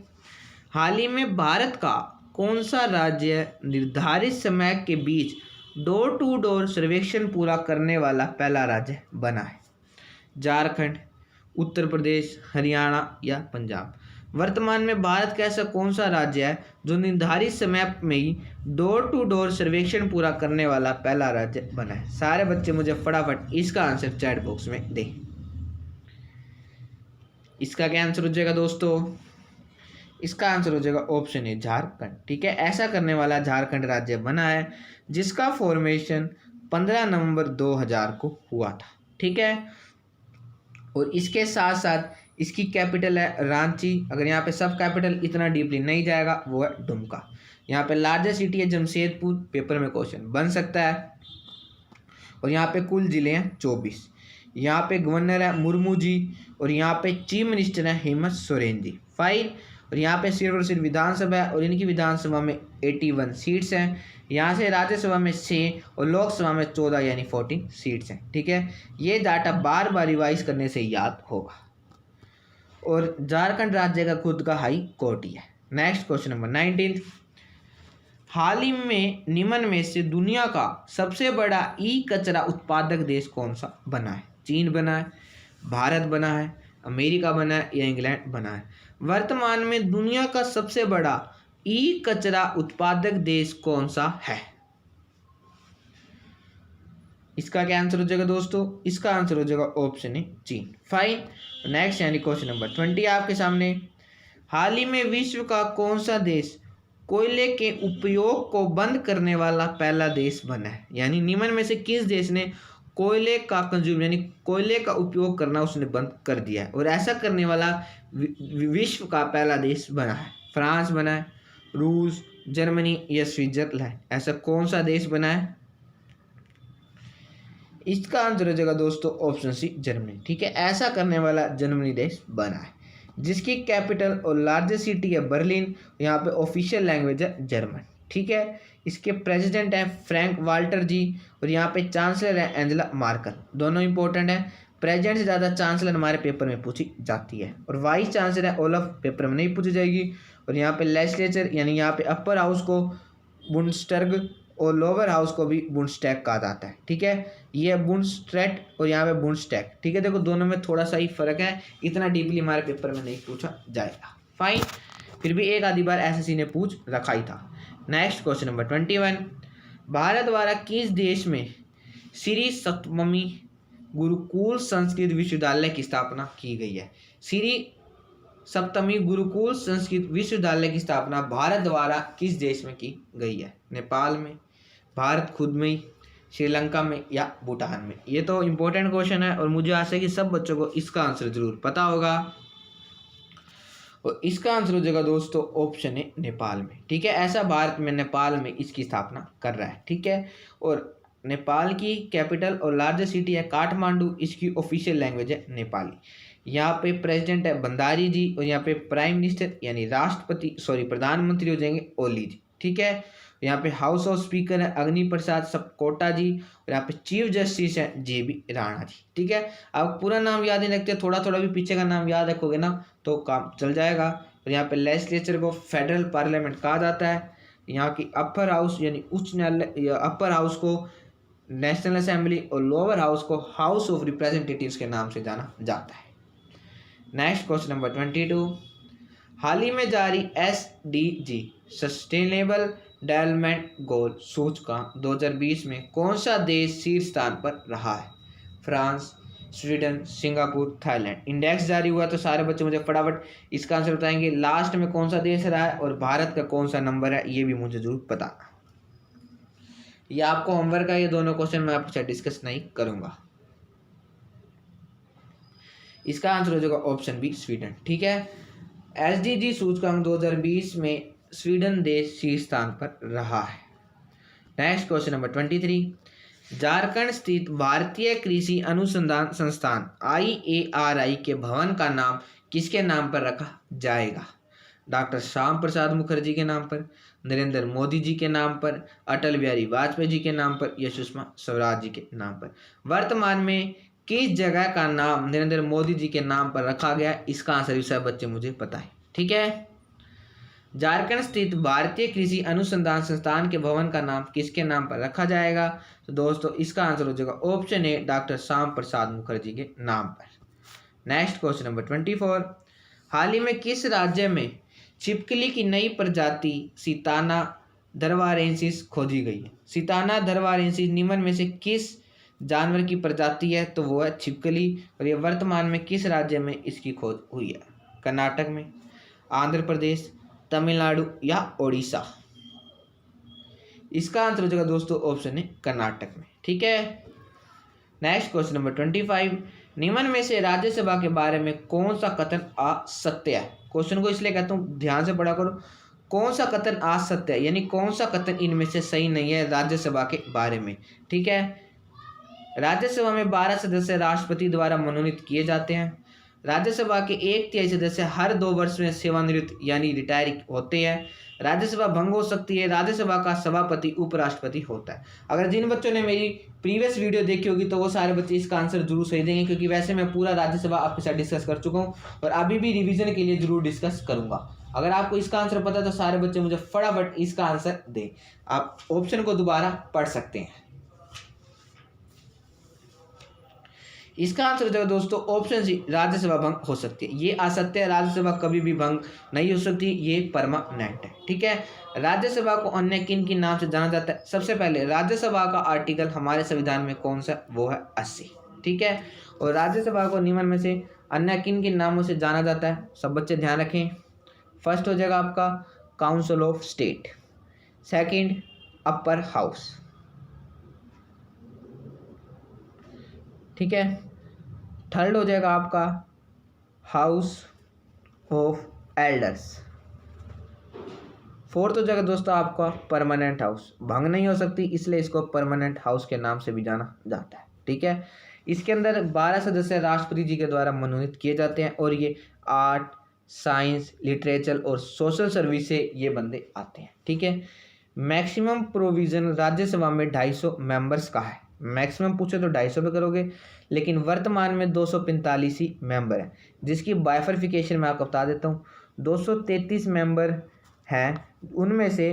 Speaker 1: हाल ही में भारत का कौन सा राज्य निर्धारित समय के बीच डोर टू डोर सर्वेक्षण पूरा करने वाला पहला राज्य बना है? झारखंड, उत्तर प्रदेश, हरियाणा या पंजाब। वर्तमान में भारत का ऐसा कौन सा राज्य है जो निर्धारित समय में ही डोर टू डोर सर्वेक्षण पूरा करने वाला पहला राज्य बना है? सारे बच्चे मुझे फटाफट इसका आंसर चैट बॉक्स में दें। इसका क्या आंसर हो जाएगा दोस्तों? इसका आंसर हो जाएगा ऑप्शन ए झारखंड। ठीक है, ऐसा करने वाला झारखंड राज्य बना है, जिसका फॉर्मेशन 15 नवंबर 2000 को हुआ था। ठीक है, और इसके साथ साथ इसकी कैपिटल है रांची। अगर यहाँ पे सब कैपिटल इतना डीपली नहीं जाएगा, वो है दुमका। यहाँ पे लार्जेस्ट सिटी है जमशेदपुर, पेपर में क्वेश्चन बन सकता है। और यहाँ पे कुल जिले हैं 24। यहाँ पे गवर्नर है मुर्मू जी, और यहाँ पे चीफ मिनिस्टर है हेमंत सोरेन जी। फाइन, और यहाँ पे सिर्फ और सिर्फ विधानसभा है, और इनकी विधानसभा में 81 सीट्स हैं। यहाँ से राज्यसभा में 6 और लोकसभा में 14 यानी 14 सीट्स हैं। ठीक है, ये डाटा बार बार रिवाइज करने से याद होगा। और झारखंड राज्य का खुद का हाई कोर्ट ही है। नेक्स्ट क्वेश्चन नंबर 19, हाल ही में निम्न में से दुनिया का सबसे बड़ा ई कचरा उत्पादक देश कौन सा बना है? चीन बना है, भारत बना है, अमेरिका बना है या इंग्लैंड बना है? वर्तमान में दुनिया का सबसे बड़ा ई कचरा उत्पादक देश कौन सा है? इसका क्या आंसर हो जाएगा दोस्तों? इसका आंसर हो जाएगा ऑप्शन ए चीन। फाइन, नेक्स्ट यानी क्वेश्चन नंबर 20 आपके सामने, हाल ही में विश्व का कौन सा देश कोयले के उपयोग को बंद करने वाला पहला देश बना है? यानी निम्न में से किस देश ने कोयले का कंज्यूम यानी कोयले का उपयोग करना उसने बंद कर दिया है, और ऐसा करने वाला विश्व का पहला देश बना है? फ्रांस बना है, रूस, जर्मनी या स्विट्जरलैंड? ऐसा कौन सा देश बना है? इसका आंसर हो जाएगा दोस्तों ऑप्शन सी जर्मनी। ठीक है, ऐसा करने वाला जर्मनी देश बना है। जिसकी कैपिटल और लार्जेस्ट सिटी है बर्लिन। यहाँ पे ऑफिशियल लैंग्वेज है जर्मन। ठीक है, इसके प्रेसिडेंट हैं फ्रैंक वाल्टर जी और यहाँ पे चांसलर है एंजेला मार्कल। दोनों इंपॉर्टेंट है। प्रेसिडेंट से ज़्यादा चांसलर हमारे पेपर में पूछी जाती है और वाइस चांसलर है ओलफ, पेपर में नहीं पूछी जाएगी। और यहाँ पे लेजिस्लेचर यानी यहाँ पे अपर हाउस को बुंडस्टैग और लोअर हाउस को भी बुंडस्टैग कहा जाता है। ठीक है, ये है बुंडस्टैट और यहाँ पे बुंडस्टैग। ठीक है, देखो दोनों में थोड़ा सा ही फर्क है, इतना डीपली हमारे पेपर में नहीं पूछा जाएगा। फाइन, फिर भी एक आधी बार एसएससी ने पूछ रखा ही था। नेक्स्ट क्वेश्चन नंबर 21, भारत द्वारा किस देश में श्री सप्तमी गुरुकुल संस्कृत विश्वविद्यालय की स्थापना की गई है? श्री सप्तमी गुरुकुल संस्कृत विश्वविद्यालय की स्थापना भारत द्वारा किस देश में की गई है? नेपाल में, भारत खुद में ही, श्रीलंका में या भूटान में? ये तो इम्पोर्टेंट क्वेश्चन है और मुझे आशा है कि सब बच्चों को इसका आंसर जरूर पता होगा और इसका आंसर हो जाएगा दोस्तों ऑप्शन है नेपाल में। ठीक है, ऐसा भारत में नेपाल में इसकी स्थापना कर रहा है। ठीक है, और नेपाल की कैपिटल और लार्जेस्ट सिटी है काठमांडू, इसकी ऑफिशियल लैंग्वेज है नेपाली। यहाँ पे प्रेसिडेंट है भंडारी जी और यहाँ पे प्राइम मिनिस्टर यानी प्रधानमंत्री हो जाएंगे ओली जी। ठीक है, यहाँ पे हाउस ऑफ स्पीकर है अग्नि प्रसाद सपकोटा जी और यहाँ पे चीफ जस्टिस है JB राणा जी। ठीक है, आप पूरा नाम याद नहीं रखते, थोड़ा थोड़ा भी पीछे का नाम याद रखोगे ना तो काम चल जाएगा। और यहाँ पे लेजिस्लेचर को फेडरल पार्लियामेंट कहा जाता है। यहाँ की अपर हाउस यानी उच्च न्यायालय, अपर हाउस को नेशनल असेंबली और लोअर हाउस को हाउस ऑफ रिप्रेजेंटेटिव्स के नाम से जाना जाता है। नेक्स्ट क्वेश्चन नंबर 22, हाल ही में जारी SDG सस्टेनेबल डेवलपमेंट गोल सूचकांक 2020 में कौन सा देश शीर्ष स्थान पर रहा है? France, Sweden, Singapore, Thailand. Index जारी हुआ तो सारे बच्चे मुझे फटाफट इसका आंसर बताएंगे। लास्ट में कौन सा देश रहा है और भारत का कौन सा नंबर है ये भी मुझे जरूर बताना। ये आपको होमवर्क है, ये दोनों क्वेश्चन मैं आपके साथ डिस्कस नहीं करूंगा। इसका आंसर हो जाएगा ऑप्शन बी स्वीडन। ठीक है, SDG सूचकांक 2020 में स्वीडन देश शीर्ष स्थान पर रहा है। नेक्स्ट क्वेश्चन नंबर 23, झारखंड स्थित भारतीय कृषि अनुसंधान संस्थान IARI के भवन का नाम किसके नाम पर रखा जाएगा? डॉक्टर श्याम प्रसाद मुखर्जी के नाम पर, नरेंद्र मोदी जी के नाम पर, अटल बिहारी वाजपेयी जी के नाम पर या सुषमा स्वराज जी के नाम पर? वर्तमान में किस जगह का नाम नरेंद्र मोदी जी के नाम पर रखा गया? इसका आंसर भी सब बच्चे मुझे पता है। ठीक है, झारखंड स्थित भारतीय कृषि अनुसंधान संस्थान के भवन का नाम किसके नाम पर रखा जाएगा? तो दोस्तों इसका आंसर हो जाएगा option A doctor Shyam Prasad Mukherjee के नाम पर। नेक्स्ट क्वेश्चन नंबर 24, हाल ही में किस राज्य में छिपकली की नई प्रजाति सिताना धरवारेंसिस खोजी गई है? सिताना धरवारेंसिस निम्न में से किस जानवर की प्रजाति है? तो वो है छिपकली और ये वर्तमान में किस राज्य में इसकी खोज हुई है? कर्नाटक में, आंध्र प्रदेश, तमिलनाडु या ओडिशा? इसका आंसर हो जाएगा दोस्तों ऑप्शन है कर्नाटक में। ठीक है, नेक्स्ट क्वेश्चन नंबर 25, निम्न में से राज्यसभा के बारे में कौन सा कथन असत्य है? क्वेश्चन को इसलिए कहता हूँ ध्यान से पढ़ा करो, कौन सा कथन असत्य है यानी कौन सा कथन इनमें से सही नहीं है राज्यसभा के बारे में। ठीक है, राज्यसभा में 12 सदस्य राष्ट्रपति द्वारा मनोनीत किए जाते हैं। राज्यसभा के 1/3 सदस्य हर 2 वर्ष में सेवानिवृत्त यानी रिटायर होते हैं। राज्यसभा भंग हो सकती है। राज्यसभा का सभापति उपराष्ट्रपति होता है। अगर जिन बच्चों ने मेरी प्रीवियस वीडियो देखी होगी तो वो सारे बच्चे इसका आंसर जरूर सही देंगे, क्योंकि वैसे मैं पूरा राज्यसभा आपके साथ डिस्कस कर चुका हूँ और अभी भी रिवीजन के लिए जरूर डिस्कस करूंगा। अगर आपको इसका आंसर पता है तो सारे बच्चे मुझे फटाफट इसका आंसर दें। आप ऑप्शन को दोबारा पढ़ सकते हैं। इसका आंसर हो जाएगा दोस्तों ऑप्शन सी, राज्यसभा भंग हो सकती है। ये असत्य है, राज्यसभा कभी भी भंग नहीं हो सकती, ये परमानेंट है। ठीक है, राज्यसभा को अन्य किन किन नाम से जाना जाता है? सबसे पहले राज्यसभा का आर्टिकल हमारे संविधान में कौन सा? वो है 80। ठीक है, और राज्यसभा को निम्न में से अन्य किन किन नामों से जाना जाता है? सब बच्चे ध्यान रखें। फर्स्ट हो जाएगा आपका council of state, second upper house, ठीक है, थर्ड हो जाएगा आपका हाउस ऑफ एल्डर्स, फोर्थ हो जाएगा दोस्तों आपका परमानेंट हाउस, भंग नहीं हो सकती इसलिए इसको परमानेंट हाउस के नाम से भी जाना जाता है। ठीक है, इसके अंदर 12 सदस्य राष्ट्रपति जी के द्वारा मनोनीत किए जाते हैं और ये 8 साइंस, लिटरेचर और सोशल सर्विस से ये बंदे आते हैं। ठीक है, मैक्सिमम प्रोविज़न राज्यसभा में 250 मेंबर्स का है। मैक्सिमम पूछे तो 250 पे करोगे, लेकिन वर्तमान में 245 ही मेंबर हैं, जिसकी बाइफर्फिकेशन मैं आपको बता देता हूँ। 233 मेंबर हैं, उनमें से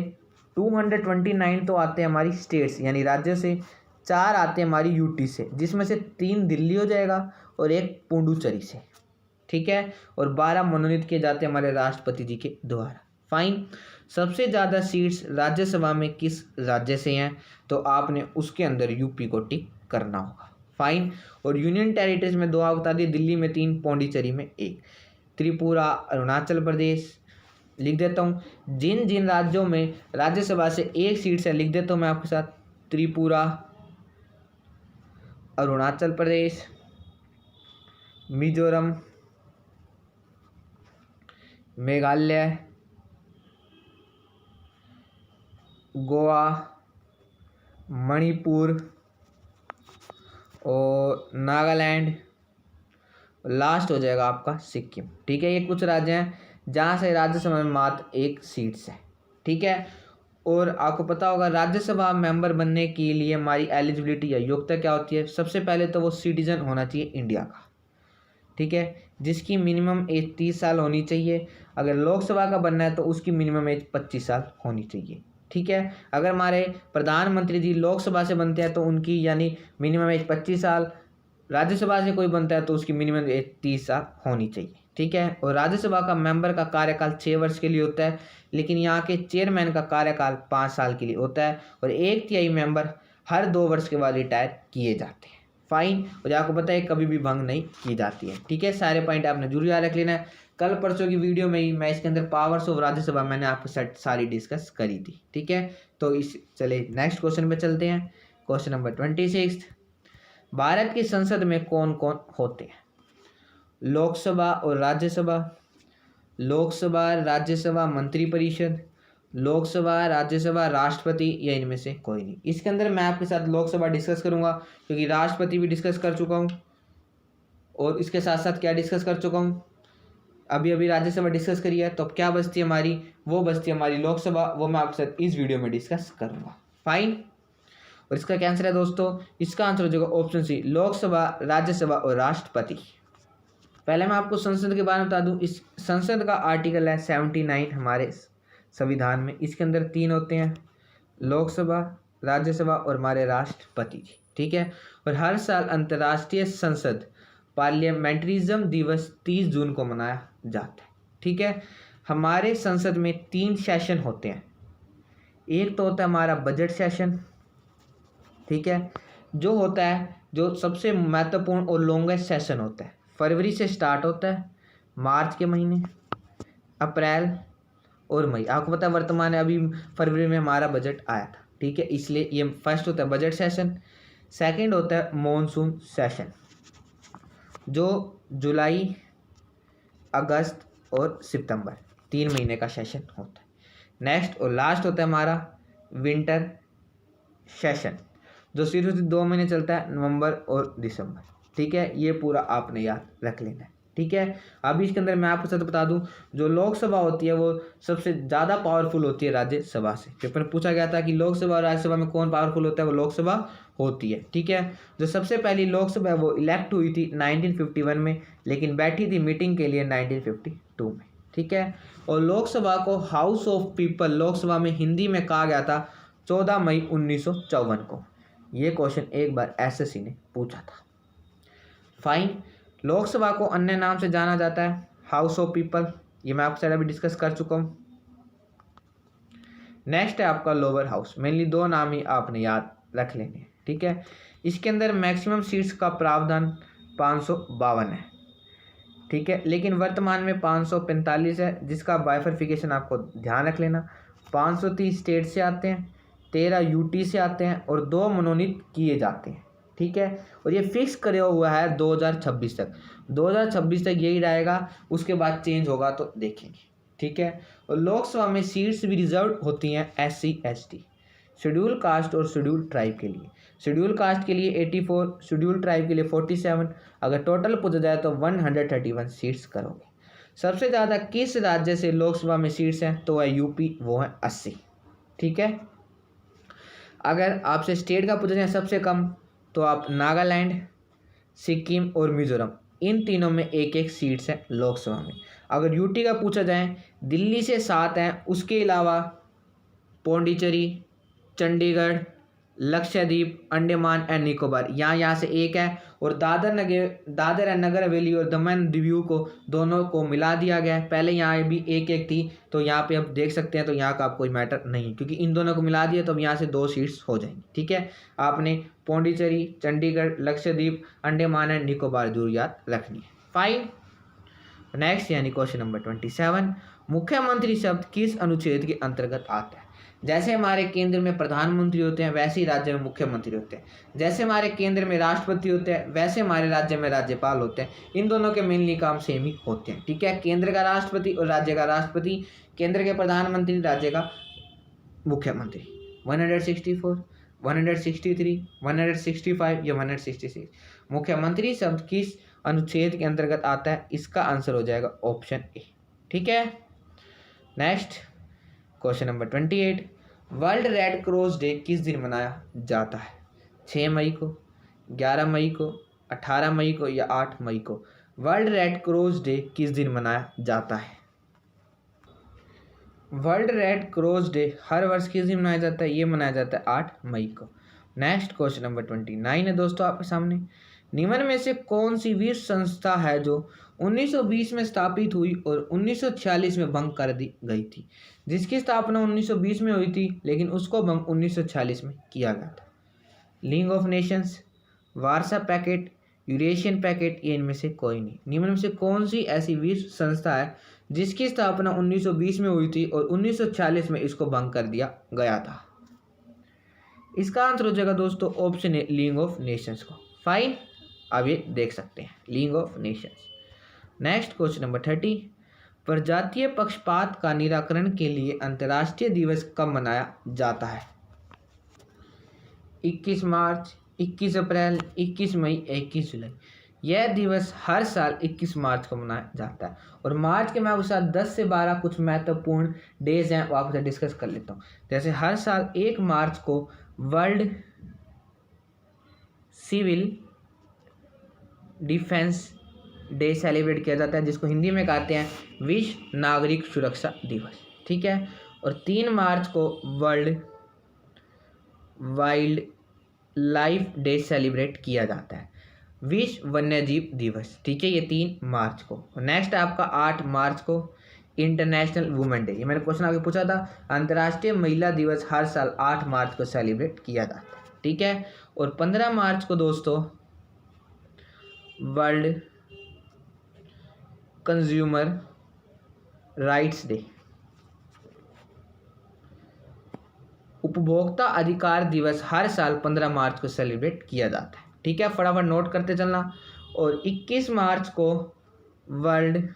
Speaker 1: 229 तो आते हैं हमारी स्टेट्स यानी राज्यों से, 4 आते हैं हमारी यूटी से, जिसमें से 3 दिल्ली हो जाएगा और 1 पुडुचेरी से। ठीक है, और 12 मनोनीत किए जाते हैं हमारे राष्ट्रपति जी के द्वारा। फाइन। सबसे ज़्यादा सीट्स राज्यसभा में किस राज्य से हैं, तो आपने उसके अंदर यूपी को टिक करना होगा। फाइन। और यूनियन टेरिटरीज में 2 आप बता दिए, दिल्ली में 3, पौंडीचेरी में 1, त्रिपुरा, अरुणाचल प्रदेश। लिख देता हूँ जिन जिन राज्यों में राज्यसभा से 1 सीट से, लिख देता हूँ मैं आपके साथ, त्रिपुरा, अरुणाचल प्रदेश, मिजोरम, मेघालय, गोवा, मणिपुर और नागालैंड, लास्ट हो जाएगा आपका सिक्किम। ठीक है, ये कुछ राज्य हैं जहाँ से राज्यसभा में मात्र 1 सीट्स है। ठीक है, और आपको पता होगा राज्यसभा मेंबर बनने के लिए हमारी एलिजिबिलिटी या योग्यता क्या होती है। सबसे पहले तो वो सिटीजन होना चाहिए इंडिया का। ठीक है, जिसकी मिनिमम एज 30 साल होनी चाहिए। अगर लोकसभा का बनना है तो उसकी मिनिमम एज 25 साल होनी चाहिए। ठीक है, अगर हमारे प्रधानमंत्री जी लोकसभा से बनते हैं तो उनकी यानी मिनिमम एज 25 साल, राज्यसभा से कोई बनता है तो उसकी मिनिमम एज 30 साल होनी चाहिए। ठीक है, और राज्यसभा का मेंबर का कार्यकाल 6 वर्ष के लिए होता है, लेकिन यहाँ के चेयरमैन का कार्यकाल 5 साल के लिए होता है, और 1/3 मेंबर हर 2 वर्ष के बाद रिटायर किए जाते हैं। फाइन। और आपको पता है कभी भी भंग नहीं की जाती है। ठीक है, सारे पॉइंट आपने जरूर याद रख लेना है। कल परसों की वीडियो में ही मैं इसके अंदर पावर्स ऑफ राज्यसभा मैंने आपके साथ सारी डिस्कस करी थी। ठीक है, तो चले नेक्स्ट क्वेश्चन पे चलते हैं। क्वेश्चन नंबर 26, भारत की संसद में कौन कौन होते हैं? लोकसभा और राज्यसभा, लोकसभा राज्यसभा मंत्रिपरिषद, लोकसभा राज्यसभा राष्ट्रपति, या इनमें से कोई नहीं। इसके अंदर मैं आपके साथ लोकसभा डिस्कस करूंगा, क्योंकि राष्ट्रपति भी डिस्कस कर चुका हूं, और इसके साथ साथ क्या डिस्कस कर चुका हूं, अभी अभी राज्यसभा डिस्कस करी है। तो अब क्या बचती है हमारी, वो बचती है हमारी लोकसभा, वो मैं आपके साथ इस वीडियो में डिस्कस करूंगा। फाइन। और इसका क्या आंसर है दोस्तों, इसका आंसर हो जाएगा ऑप्शन सी, लोकसभा, राज्यसभा और राष्ट्रपति। पहले मैं आपको संसद के बारे में बता दूं। इस संसद का आर्टिकल है 79 हमारे संविधान में। इसके अंदर 3 होते हैं, लोकसभा, राज्यसभा और हमारे राष्ट्रपति जी। ठीक है, और हर साल अंतर्राष्ट्रीय संसद पार्लियामेंटरिज्म दिवस 30 जून को मनाया जाता है। ठीक है, हमारे संसद में 3 सेशन होते हैं। एक तो होता है हमारा बजट सेशन, ठीक है, जो होता है जो सबसे महत्वपूर्ण और लॉन्गेस्ट सेशन होता है। फरवरी से स्टार्ट होता है, मार्च के महीने, अप्रैल और मई। आपको पता है वर्तमान है अभी फरवरी में हमारा बजट आया था। ठीक है, इसलिए ये फर्स्ट होता है बजट सेशन। सेकंड होता है मॉनसून सेशन, जो जुलाई, अगस्त और सितंबर 3 महीने का सेशन होता है। नेक्स्ट और लास्ट होता है हमारा विंटर सेशन, जो सिर्फ 2 महीने चलता है, नवंबर और दिसंबर। ठीक है, ये पूरा आपने याद रख लेना है। ठीक है, अभी इसके अंदर मैं आपको साथ बता दूं, जो लोकसभा होती है वो सबसे ज़्यादा पावरफुल होती है राज्यसभा से। पेपर में पूछा गया था कि लोकसभा और राज्यसभा में कौन पावरफुल होता है, वो लोकसभा होती है। ठीक है, जो सबसे पहली लोकसभा है वो इलेक्ट हुई थी 1951 में, लेकिन बैठी थी मीटिंग के लिए 1952 में। ठीक है, और लोकसभा को हाउस ऑफ पीपल लोकसभा में हिंदी में कहा गया था 14 मई 1954 को। ये क्वेश्चन एक बार एसएससी ने पूछा था। फाइन। लोकसभा को अन्य नाम से जाना जाता है हाउस ऑफ पीपल, ये मैं आपके साथ अभी डिस्कस कर चुका हूँ। नेक्स्ट है आपका लोअर हाउस। मेनली 2 नाम ही आपने याद रख लेने हैं। ठीक है, इसके अंदर मैक्सिमम सीट्स का प्रावधान 552 है। ठीक है, लेकिन वर्तमान में 545 है, जिसका बाइफर्फिकेशन आपको ध्यान रख लेना। 530 स्टेट से आते हैं, 13 यूटी से आते हैं और 2 मनोनीत किए जाते हैं। ठीक है, और ये फिक्स करे हुआ है 2026 तक। 2026 तक यही रहेगा, उसके बाद चेंज होगा तो देखेंगे। ठीक है, और लोकसभा में सीट्स भी रिजर्व होती हैं SC ST, शेड्यूल कास्ट और शेड्यूल ट्राइब के लिए। शेड्यूल कास्ट के लिए 84, शेड्यूल ट्राइब के लिए 47। अगर टोटल पूछा जाए तो 131 सीट्स करोगे। सबसे ज़्यादा किस राज्य से लोकसभा में सीट्स हैं, तो है यूपी, वो है 80। ठीक है। अगर आपसे स्टेट का पूछा जाए सबसे कम, तो आप नागालैंड, सिक्किम और मिजोरम, इन तीनों में एक एक सीट्स है लोकसभा में। अगर यूटी का पूछा जाए, दिल्ली से 7 हैं, उसके अलावा पौंडीचेरी, चंडीगढ़, लक्षद्वीप, अंडमान एंड निकोबार, यहाँ से एक है, और दादर एंड नगर हवेली और दमन दीव को दोनों को मिला दिया गया है। पहले यहाँ भी एक एक थी, तो यहाँ पे आप देख सकते हैं, तो यहाँ का आप कोई मैटर नहीं, क्योंकि इन दोनों को मिला दिया तो अब यहाँ से 2 सीट्स हो जाएंगी। ठीक है। आपने पौंडीचेरी, चंडीगढ़, लक्षद्वीप, अंडमान एंड निकोबार जरूर याद रखनी है। फाइन। नेक्स्ट यानी क्वेश्चन नंबर 27, मुख्यमंत्री शब्द किस अनुच्छेद के अंतर्गत आता है? जैसे हमारे केंद्र में प्रधानमंत्री होते हैं, वैसे ही राज्य में मुख्यमंत्री होते हैं। जैसे हमारे केंद्र में राष्ट्रपति होते हैं, वैसे हमारे राज्य में राज्यपाल होते हैं। इन दोनों के मेनली काम सेम ही होते हैं। ठीक है। केंद्र का राष्ट्रपति और राज्य का राष्ट्रपति, केंद्र के प्रधानमंत्री, राज्य का मुख्यमंत्री। 164, 163, 165 या 166 मुख्यमंत्री शब्द किस अनुच्छेद के अंतर्गत आता है? इसका आंसर हो जाएगा ऑप्शन ए। ठीक है। Next question number 28, world red cross day किस दिन मनाया जाता है? 6 मई को, 11 मई को, 18 मई को या 8 मई को? वर्ल्ड रेड क्रॉस डे किस दिन मनाया जाता है? वर्ल्ड रेड क्रॉस डे हर वर्ष किस दिन मनाया जाता है? ये मनाया जाता है 8 मई को। नेक्स्ट क्वेश्चन नंबर 29 है दोस्तों आपके सामने, निम्न में से कौन सी विश्व संस्था है जो 1920 में स्थापित हुई और 1946 में भंग कर दी गई थी? जिसकी स्थापना 1920 में हुई थी, लेकिन उसको भंग 1946 में किया गया था। League of Nations, Warsaw packet, Eurasian packet, ये इनमें से कोई नहीं। निम्न में से कौन सी ऐसी विश्व संस्था है जिसकी स्थापना 1920 में हुई थी और 1946 में इसको भंग कर दिया गया था? इसका आंसर हो जाएगा दोस्तों option A, league of Nations को। फाइन। अब ये देख सकते हैं, league of Nations. Next question number 30, प्रजातीय पक्षपात का निराकरण के लिए अंतर्राष्ट्रीय दिवस कब मनाया जाता है? 21 मार्च, 21 अप्रैल, 21 मई, 21 जुलाई। यह दिवस हर साल 21 मार्च को मनाया जाता है। और मार्च के मैं आपके साथ 10 से 12 कुछ महत्वपूर्ण डेज हैं, वो आपसे डिस्कस कर लेता हूँ। जैसे हर साल 1 मार्च को World Civil Defence Day celebrate किया जाता है, जिसको हिंदी में कहते हैं विश्व नागरिक सुरक्षा दिवस। ठीक है। और 3 मार्च को world wild life day celebrate किया जाता है, विश्व वन्यजीव दिवस। ठीक है। ये 3 मार्च को। नेक्स्ट आपका 8 मार्च को इंटरनेशनल वुमेन डे। ये मैंने क्वेश्चन आगे पूछा था, अंतर्राष्ट्रीय महिला दिवस हर साल 8 मार्च को सेलिब्रेट किया जाता है। ठीक है। और 15 मार्च को दोस्तों वर्ल्ड कंज्यूमर राइट्स डे, उपभोक्ता अधिकार दिवस हर साल 15 मार्च को सेलिब्रेट किया जाता है। ठीक है। फटाफट नोट करते चलना। और 21 मार्च को वर्ल्ड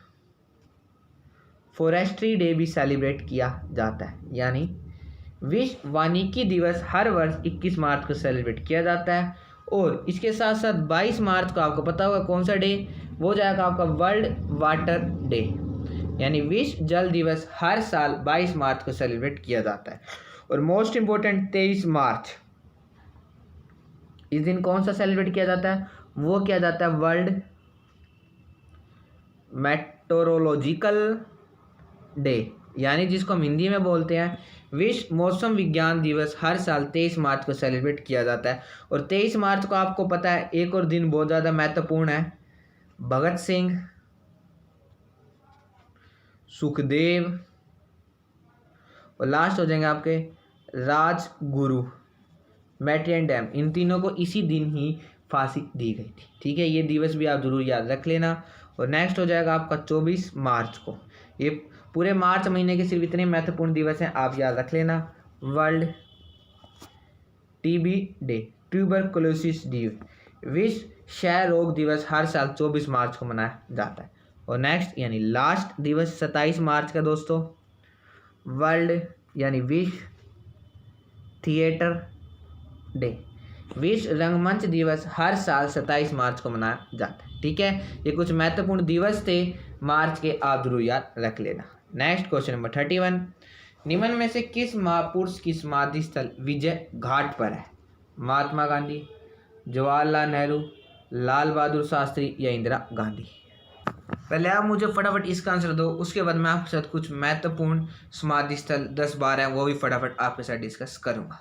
Speaker 1: फॉरेस्ट्री डे भी सेलिब्रेट किया जाता है, यानी विश्व वानिकी दिवस हर वर्ष 21 मार्च को सेलिब्रेट किया जाता है। और इसके साथ साथ 22 मार्च को आपको पता होगा कौन सा डे, वो जाएगा आपका वर्ल्ड वाटर डे, यानी विश्व जल दिवस हर साल 22 मार्च को सेलिब्रेट किया जाता है। और मोस्ट इम्पोर्टेंट 23 मार्च, इस दिन कौन सा सेलिब्रेट किया जाता है? वो किया जाता है वर्ल्ड मेट्रोलॉजिकल डे, यानी जिसको हम हिंदी में बोलते हैं विश्व मौसम विज्ञान दिवस हर साल 23 मार्च को सेलिब्रेट किया जाता है। और 23 मार्च को आपको पता है एक और दिन बहुत ज़्यादा महत्वपूर्ण है, भगत सिंह, सुखदेव और लास्ट हो जाएंगे आपके राजगुरु, मैट्रियन डैम। इन तीनों को इसी दिन ही फांसी दी गई थी। ठीक है। ये दिवस भी आप जरूर याद रख लेना। और नेक्स्ट हो जाएगा आपका 24 मार्च को। ये पूरे मार्च महीने के सिर्फ इतने महत्वपूर्ण दिवस हैं, आप याद रख लेना। World TB day, tuberculosis day, विश्व क्षय रोग दिवस हर साल 24 मार्च को मनाया जाता है। और नेक्स्ट यानी लास्ट दिवस 27 मार्च का दोस्तों, वर्ल्ड यानी विश्व थिएटर डे, विश्व रंगमंच दिवस हर साल 27 मार्च को मनाया जाता है। ठीक है। ये कुछ महत्वपूर्ण दिवस थे मार्च के आप जरूर याद रख लेना। नेक्स्ट क्वेश्चन नंबर 31, निम्न में से किस महापुरुष की समाधि स्थल विजय घाट पर है? महात्मा गांधी, जवाहरलाल नेहरू, लाल बहादुर शास्त्री या इंदिरा गांधी? पहले आप मुझे फटाफट इसका आंसर दो, उसके बाद मैं आपके साथ कुछ महत्वपूर्ण समाधि स्थल 10-12 है वो भी फटाफट आपके साथ डिस्कस करूंगा।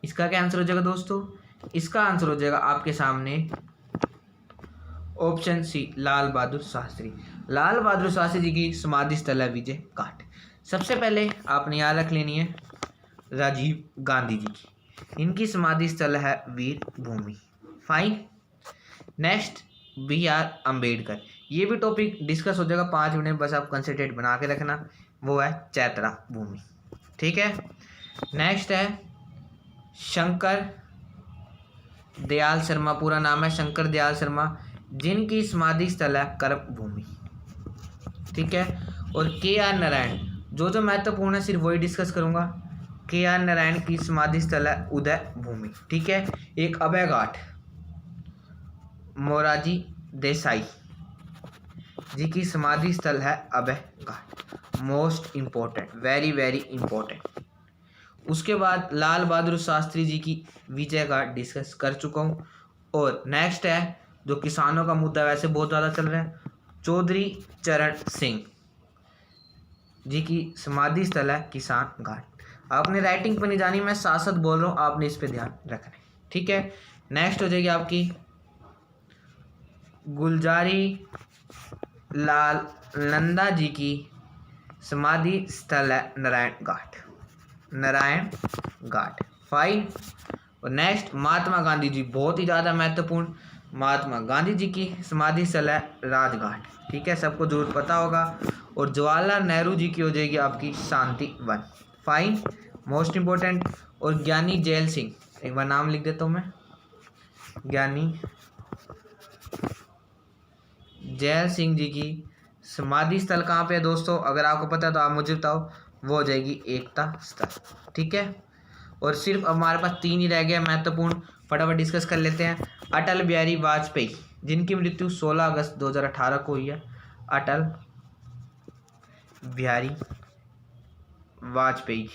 Speaker 1: इसका क्या आंसर हो जाएगा दोस्तों? इसका आंसर हो जाएगा आपके सामने ऑप्शन सी, लाल बहादुर शास्त्री। लाल बहादुर शास्त्री जी की समाधि स्थल है विजय घाट। सबसे पहले आपने याद रख लेनी है राजीव गांधी जी की, इनकी समाधि स्थल है वीर भूमि। फाइन। नेक्स्ट BR अम्बेडकर, ये भी टॉपिक डिस्कस हो जाएगा 5 मिनट, बस आप कंसंट्रेट बना के रखना, वो है चैत्रा भूमि। ठीक है। नेक्स्ट है शंकर दयाल शर्मा, पूरा नाम है शंकर दयाल शर्मा, जिनकी समाधि स्थल है कर्म भूमि। ठीक है। और KR नारायण, जो महत्वपूर्ण है सिर्फ वही डिस्कस करूंगा। KR नारायण की समाधि स्थल है उदय भूमि। ठीक है। एक अभय घाट, मोरारजी देसाई जी की समाधि स्थल है Abhay Ghat. Most important, very very important. उसके बाद लाल बहादुर शास्त्री जी की विजय घाट डिस्कस कर चुका हूँ। और नेक्स्ट है जो किसानों का मुद्दा वैसे बहुत ज़्यादा चल रहा है, चौधरी चरण सिंह जी की समाधि स्थल है किसान घाट। आपने राइटिंग पर नहीं जानी, मैं साथ बोल रहा हूँ, आपने इस पर ध्यान रखना है। ठीक है। नेक्स्ट हो जाएगी आपकी गुलजारी लाल नंदा जी की समाधि स्थल है नारायण घाट। नारायण घाट। फाइन। और नेक्स्ट महात्मा गांधी जी, बहुत ही ज़्यादा महत्वपूर्ण, महात्मा गांधी जी की समाधि स्थल है राजघाट। ठीक है, सबको जरूर पता होगा। और जवाहरलाल नेहरू जी की हो जाएगी आपकी शांति वन। Fine, most important. और ज्ञानी जैल सिंह, एक बार नाम लिख देता हूँ मैं, ज्ञानी जैल सिंह जी की समाधि स्थल कहाँ पे है दोस्तों? अगर आपको पता है तो आप मुझे बताओ, वो हो जाएगी एकता स्थल। ठीक है। और सिर्फ हमारे पास 3 ही रह गए महत्वपूर्ण, फटाफट डिस्कस कर लेते हैं। अटल बिहारी वाजपेयी, जिनकी मृत्यु 16 अगस्त 2018 को हुई है। अटल बिहारी वाजपेयी,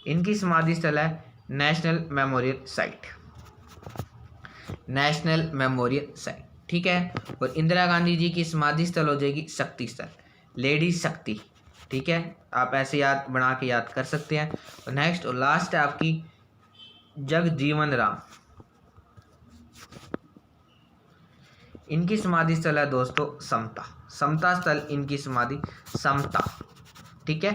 Speaker 1: इनकी समाधि स्थल है national memorial site. National memorial site. ठीक है। और इंदिरा गांधी जी की समाधि स्थल हो जाएगी शक्ति स्थल, लेडी शक्ति। ठीक है, आप ऐसे याद बना के याद कर सकते हैं। और नेक्स्ट और लास्ट है आपकी जगजीवन राम, इनकी समाधि स्थल है दोस्तों समता। समता स्थल इनकी समाधि, समता। ठीक है।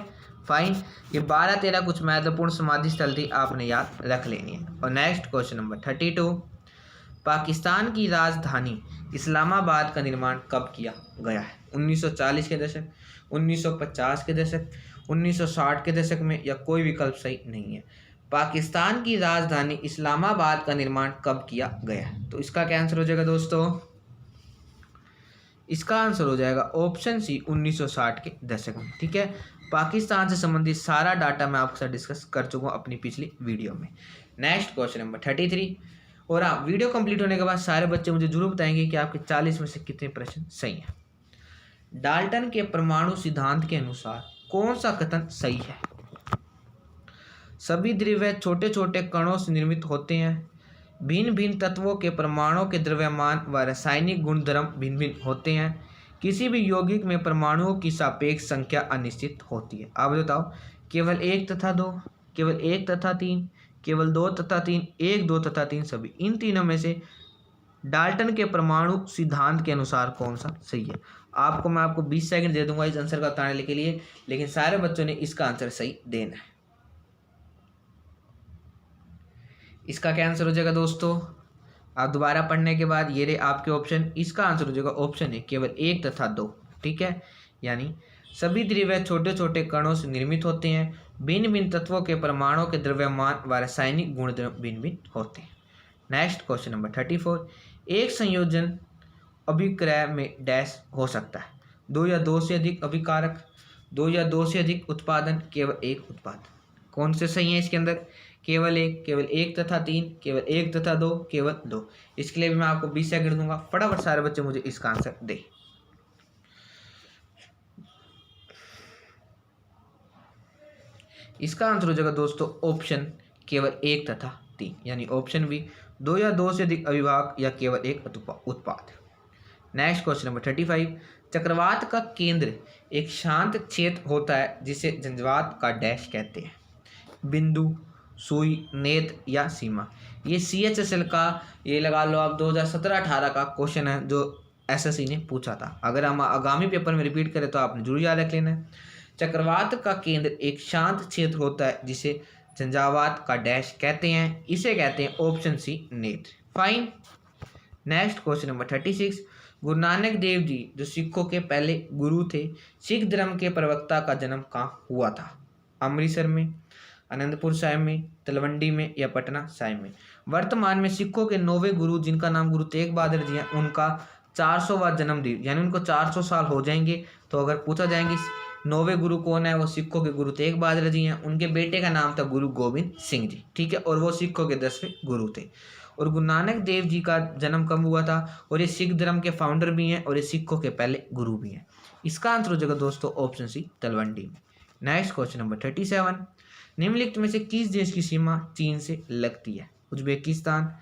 Speaker 1: फाइन। ये 12-13 कुछ महत्वपूर्ण समाधि स्थल थी, आपने याद रख लेनी है। और नेक्स्ट क्वेश्चन नंबर 32, पाकिस्तान की राजधानी इस्लामाबाद का निर्माण कब किया गया है? 1940 के दशक, 1950 के दशक, 1960 के दशक में, या कोई विकल्प सही नहीं है। पाकिस्तान की राजधानी इस्लामाबाद का निर्माण कब किया गया है? तो इसका क्या आंसर हो जाएगा दोस्तों? इसका आंसर हो जाएगा ऑप्शन सी, 1960 के दशक में। ठीक है। पाकिस्तान से संबंधित सारा डाटा मैं आपके साथ डिस्कस कर चुका हूँ अपनी पिछली वीडियो में। Next question number 33। और आप वीडियो कंप्लीट होने के बाद सारे बच्चे मुझे जरूर बताएंगे कि आपके 40 में से कितने प्रश्न सही हैं। डाल्टन के परमाणु सिद्धांत के अनुसार कौन सा कथन सही है? सभी द्रव्य छोटे छोटे कणों से निर्मित होते हैं। भिन्न भिन्न तत्वों के परमाणुओं के द्रव्यमान व रासायनिक गुणधर्म भिन्न भिन्न होते हैं। किसी भी यौगिक में परमाणुओं की सापेक्ष संख्या अनिश्चित होती है। आप बताओ, केवल 1 तथा 2, केवल 1 तथा 3, केवल 2 तथा 3, 1, 2 तथा 3 सभी, इन तीनों में से डाल्टन के परमाणु सिद्धांत के अनुसार कौन सा सही है? मैं आपको 20 सेकंड दे दूंगा इस आंसर का बताने के लिए, लेकिन सारे बच्चों ने इसका आंसर सही देना है। इसका क्या आंसर हो जाएगा दोस्तों? आप दोबारा पढ़ने के बाद ये रहे आपके ऑप्शन। इसका आंसर हो जाएगा ऑप्शन है केवल 1 तथा 2। ठीक है, यानी सभी द्रव्य छोटे छोटे कणों से निर्मित होते हैं। भिन्न भिन्न तत्वों के परमाणुओं के द्रव्यमान व रासायनिक गुणधर्म भिन्न भिन्न होते हैं। Next question number 34। एक संयोजन अभिक्रय में डैश हो सकता है? 2 या 2 से अधिक अभिकारक, 2 या 2 से अधिक उत्पादन, केवल एक उत्पादन। कौन से सही है इसके अंदर? केवल एक तथा 3, केवल 1 तथा 2, केवल 2। इसके लिए भी मैं आपको 20 सेकंड दूंगा। फटाफट सारे बच्चे मुझे इसका आंसर दे। इसका आंसर हो जाएगा दोस्तों ऑप्शन केवल 1 तथा 3, यानी ऑप्शन बी 2 या 2 से अधिक अविभाग या केवल एक उत्पाद। Next question number 35। चक्रवात का केंद्र एक शांत क्षेत्र होता है जिसे झंझावात का डैश कहते हैं। बिंदु, सुई, नेत्र या सीमा। ये CHSL का, ये लगा लो आप 2017-18 का क्वेश्चन है जो SSC ने पूछा था। अगर हम आगामी पेपर में रिपीट करें तो आपने जरूर याद रख लेना है। चक्रवात का केंद्र एक शांत क्षेत्र होता है जिसे झंझावात का डैश कहते हैं। इसे कहते हैं ऑप्शन सी नेत्र। Fine. Next question number 36। Guru Nanak Dev ji जो सिखों के पहले गुरु थे, सिख धर्म के प्रवक्ता का जन्म कहाँ हुआ था? अमृतसर में, आनंदपुर साहिब में, तलवंडी में या पटना साहिब में। वर्तमान में सिखों के 9वें गुरु जिनका नाम गुरु तेग बहादुर जी हैं, उनका 400वां जन्मदिन, यानी उनको 400 साल हो जाएंगे। तो अगर पूछा जाएंगे 9वें गुरु कौन है, वो सिखों के गुरु तेग बहादुर जी हैं। उनके बेटे का नाम था गुरु गोविंद सिंह जी, ठीक है, और वो सिखों के 10वें गुरु थे। और गुरु नानक देव जी का जन्म कब हुआ था? और ये सिख धर्म के फाउंडर भी हैं और ये सिखों के पहले गुरु भी हैं। इसका आंसर हो जाएगा दोस्तों ऑप्शन सी तलवंडी में। Next question number 37। निम्नलिखित में से किस देश की सीमा चीन से लगती है? उज्बेकिस्तान,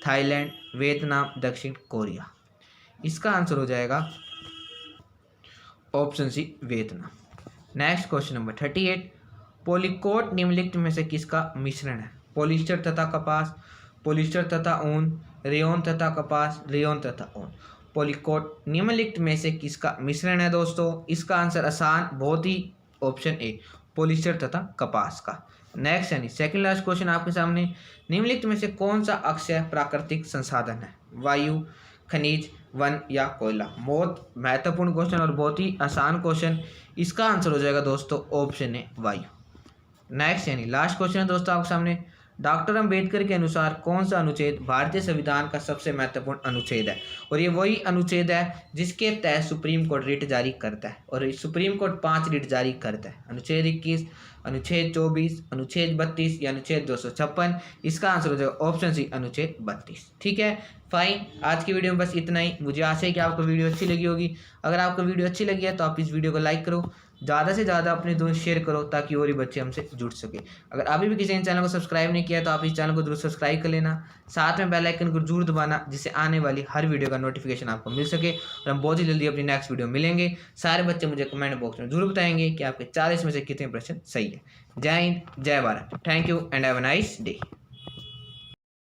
Speaker 1: थाईलैंड, वियतनाम, दक्षिण कोरिया। इसका आंसर हो जाएगा option C Vietnam. Next question number 38। पॉलीकोट निम्नलिखित में से किसका मिश्रण है? पॉलिस्टर तथा कपास, पॉलिस्टर तथा ऊन, रेयन तथा कपास, रेयन तथा ऊन। पॉलीकोट निम्नलिखित में से किसका मिश्रण है दोस्तों? इसका आंसर आसान, बहुत ही, ऑप्शन ए पॉलिस्टर तथा कपास का। नेक्स्ट यानी सेकंड लास्ट क्वेश्चन आपके सामने। निम्नलिखित में से कौन सा अक्षय प्राकृतिक संसाधन है? वायु, खनिज, वन या कोयला। बहुत महत्वपूर्ण क्वेश्चन और बहुत ही आसान क्वेश्चन। इसका आंसर हो जाएगा दोस्तों ऑप्शन ए वायु। नेक्स्ट यानी लास्ट क्वेश्चन है दोस्तों आपके सामने। डॉक्टर अंबेडकर के अनुसार कौन सा अनुच्छेद भारतीय संविधान का सबसे महत्वपूर्ण अनुच्छेद है? और ये वही अनुच्छेद है जिसके तहत सुप्रीम कोर्ट रिट जारी करता है, और सुप्रीम कोर्ट 5 रिट जारी करता है। अनुच्छेद 21, अनुच्छेद 24, अनुच्छेद 32 या अनुच्छेद 256। इसका आंसर हो जाएगा ऑप्शन सी अनुच्छेद 32। ठीक है, फाइन। आज की वीडियो में बस इतना ही। मुझे आशा है कि आपको वीडियो अच्छी लगी होगी। अगर आपको वीडियो अच्छी लगी है तो आप इस वीडियो को लाइक करो, ज़्यादा से ज़्यादा अपने दोस्त शेयर करो ताकि और भी बच्चे हमसे जुड़ सके। अगर अभी भी किसी ने चैनल को सब्सक्राइब नहीं किया तो आप इस चैनल को जरूर सब्सक्राइब कर लेना, साथ में बेल आइकन को जरूर दबाना जिससे आने वाली हर वीडियो का नोटिफिकेशन आपको मिल सके। और हम बहुत ही जल्दी अपनी नेक्स्ट वीडियो मिलेंगे। सारे बच्चे मुझे कमेंट बॉक्स में जरूर बताएंगे कि आपके 40 में से कितने प्रश्न सही है। जय हिंद, जय Bharat. Thank you and have a nice day.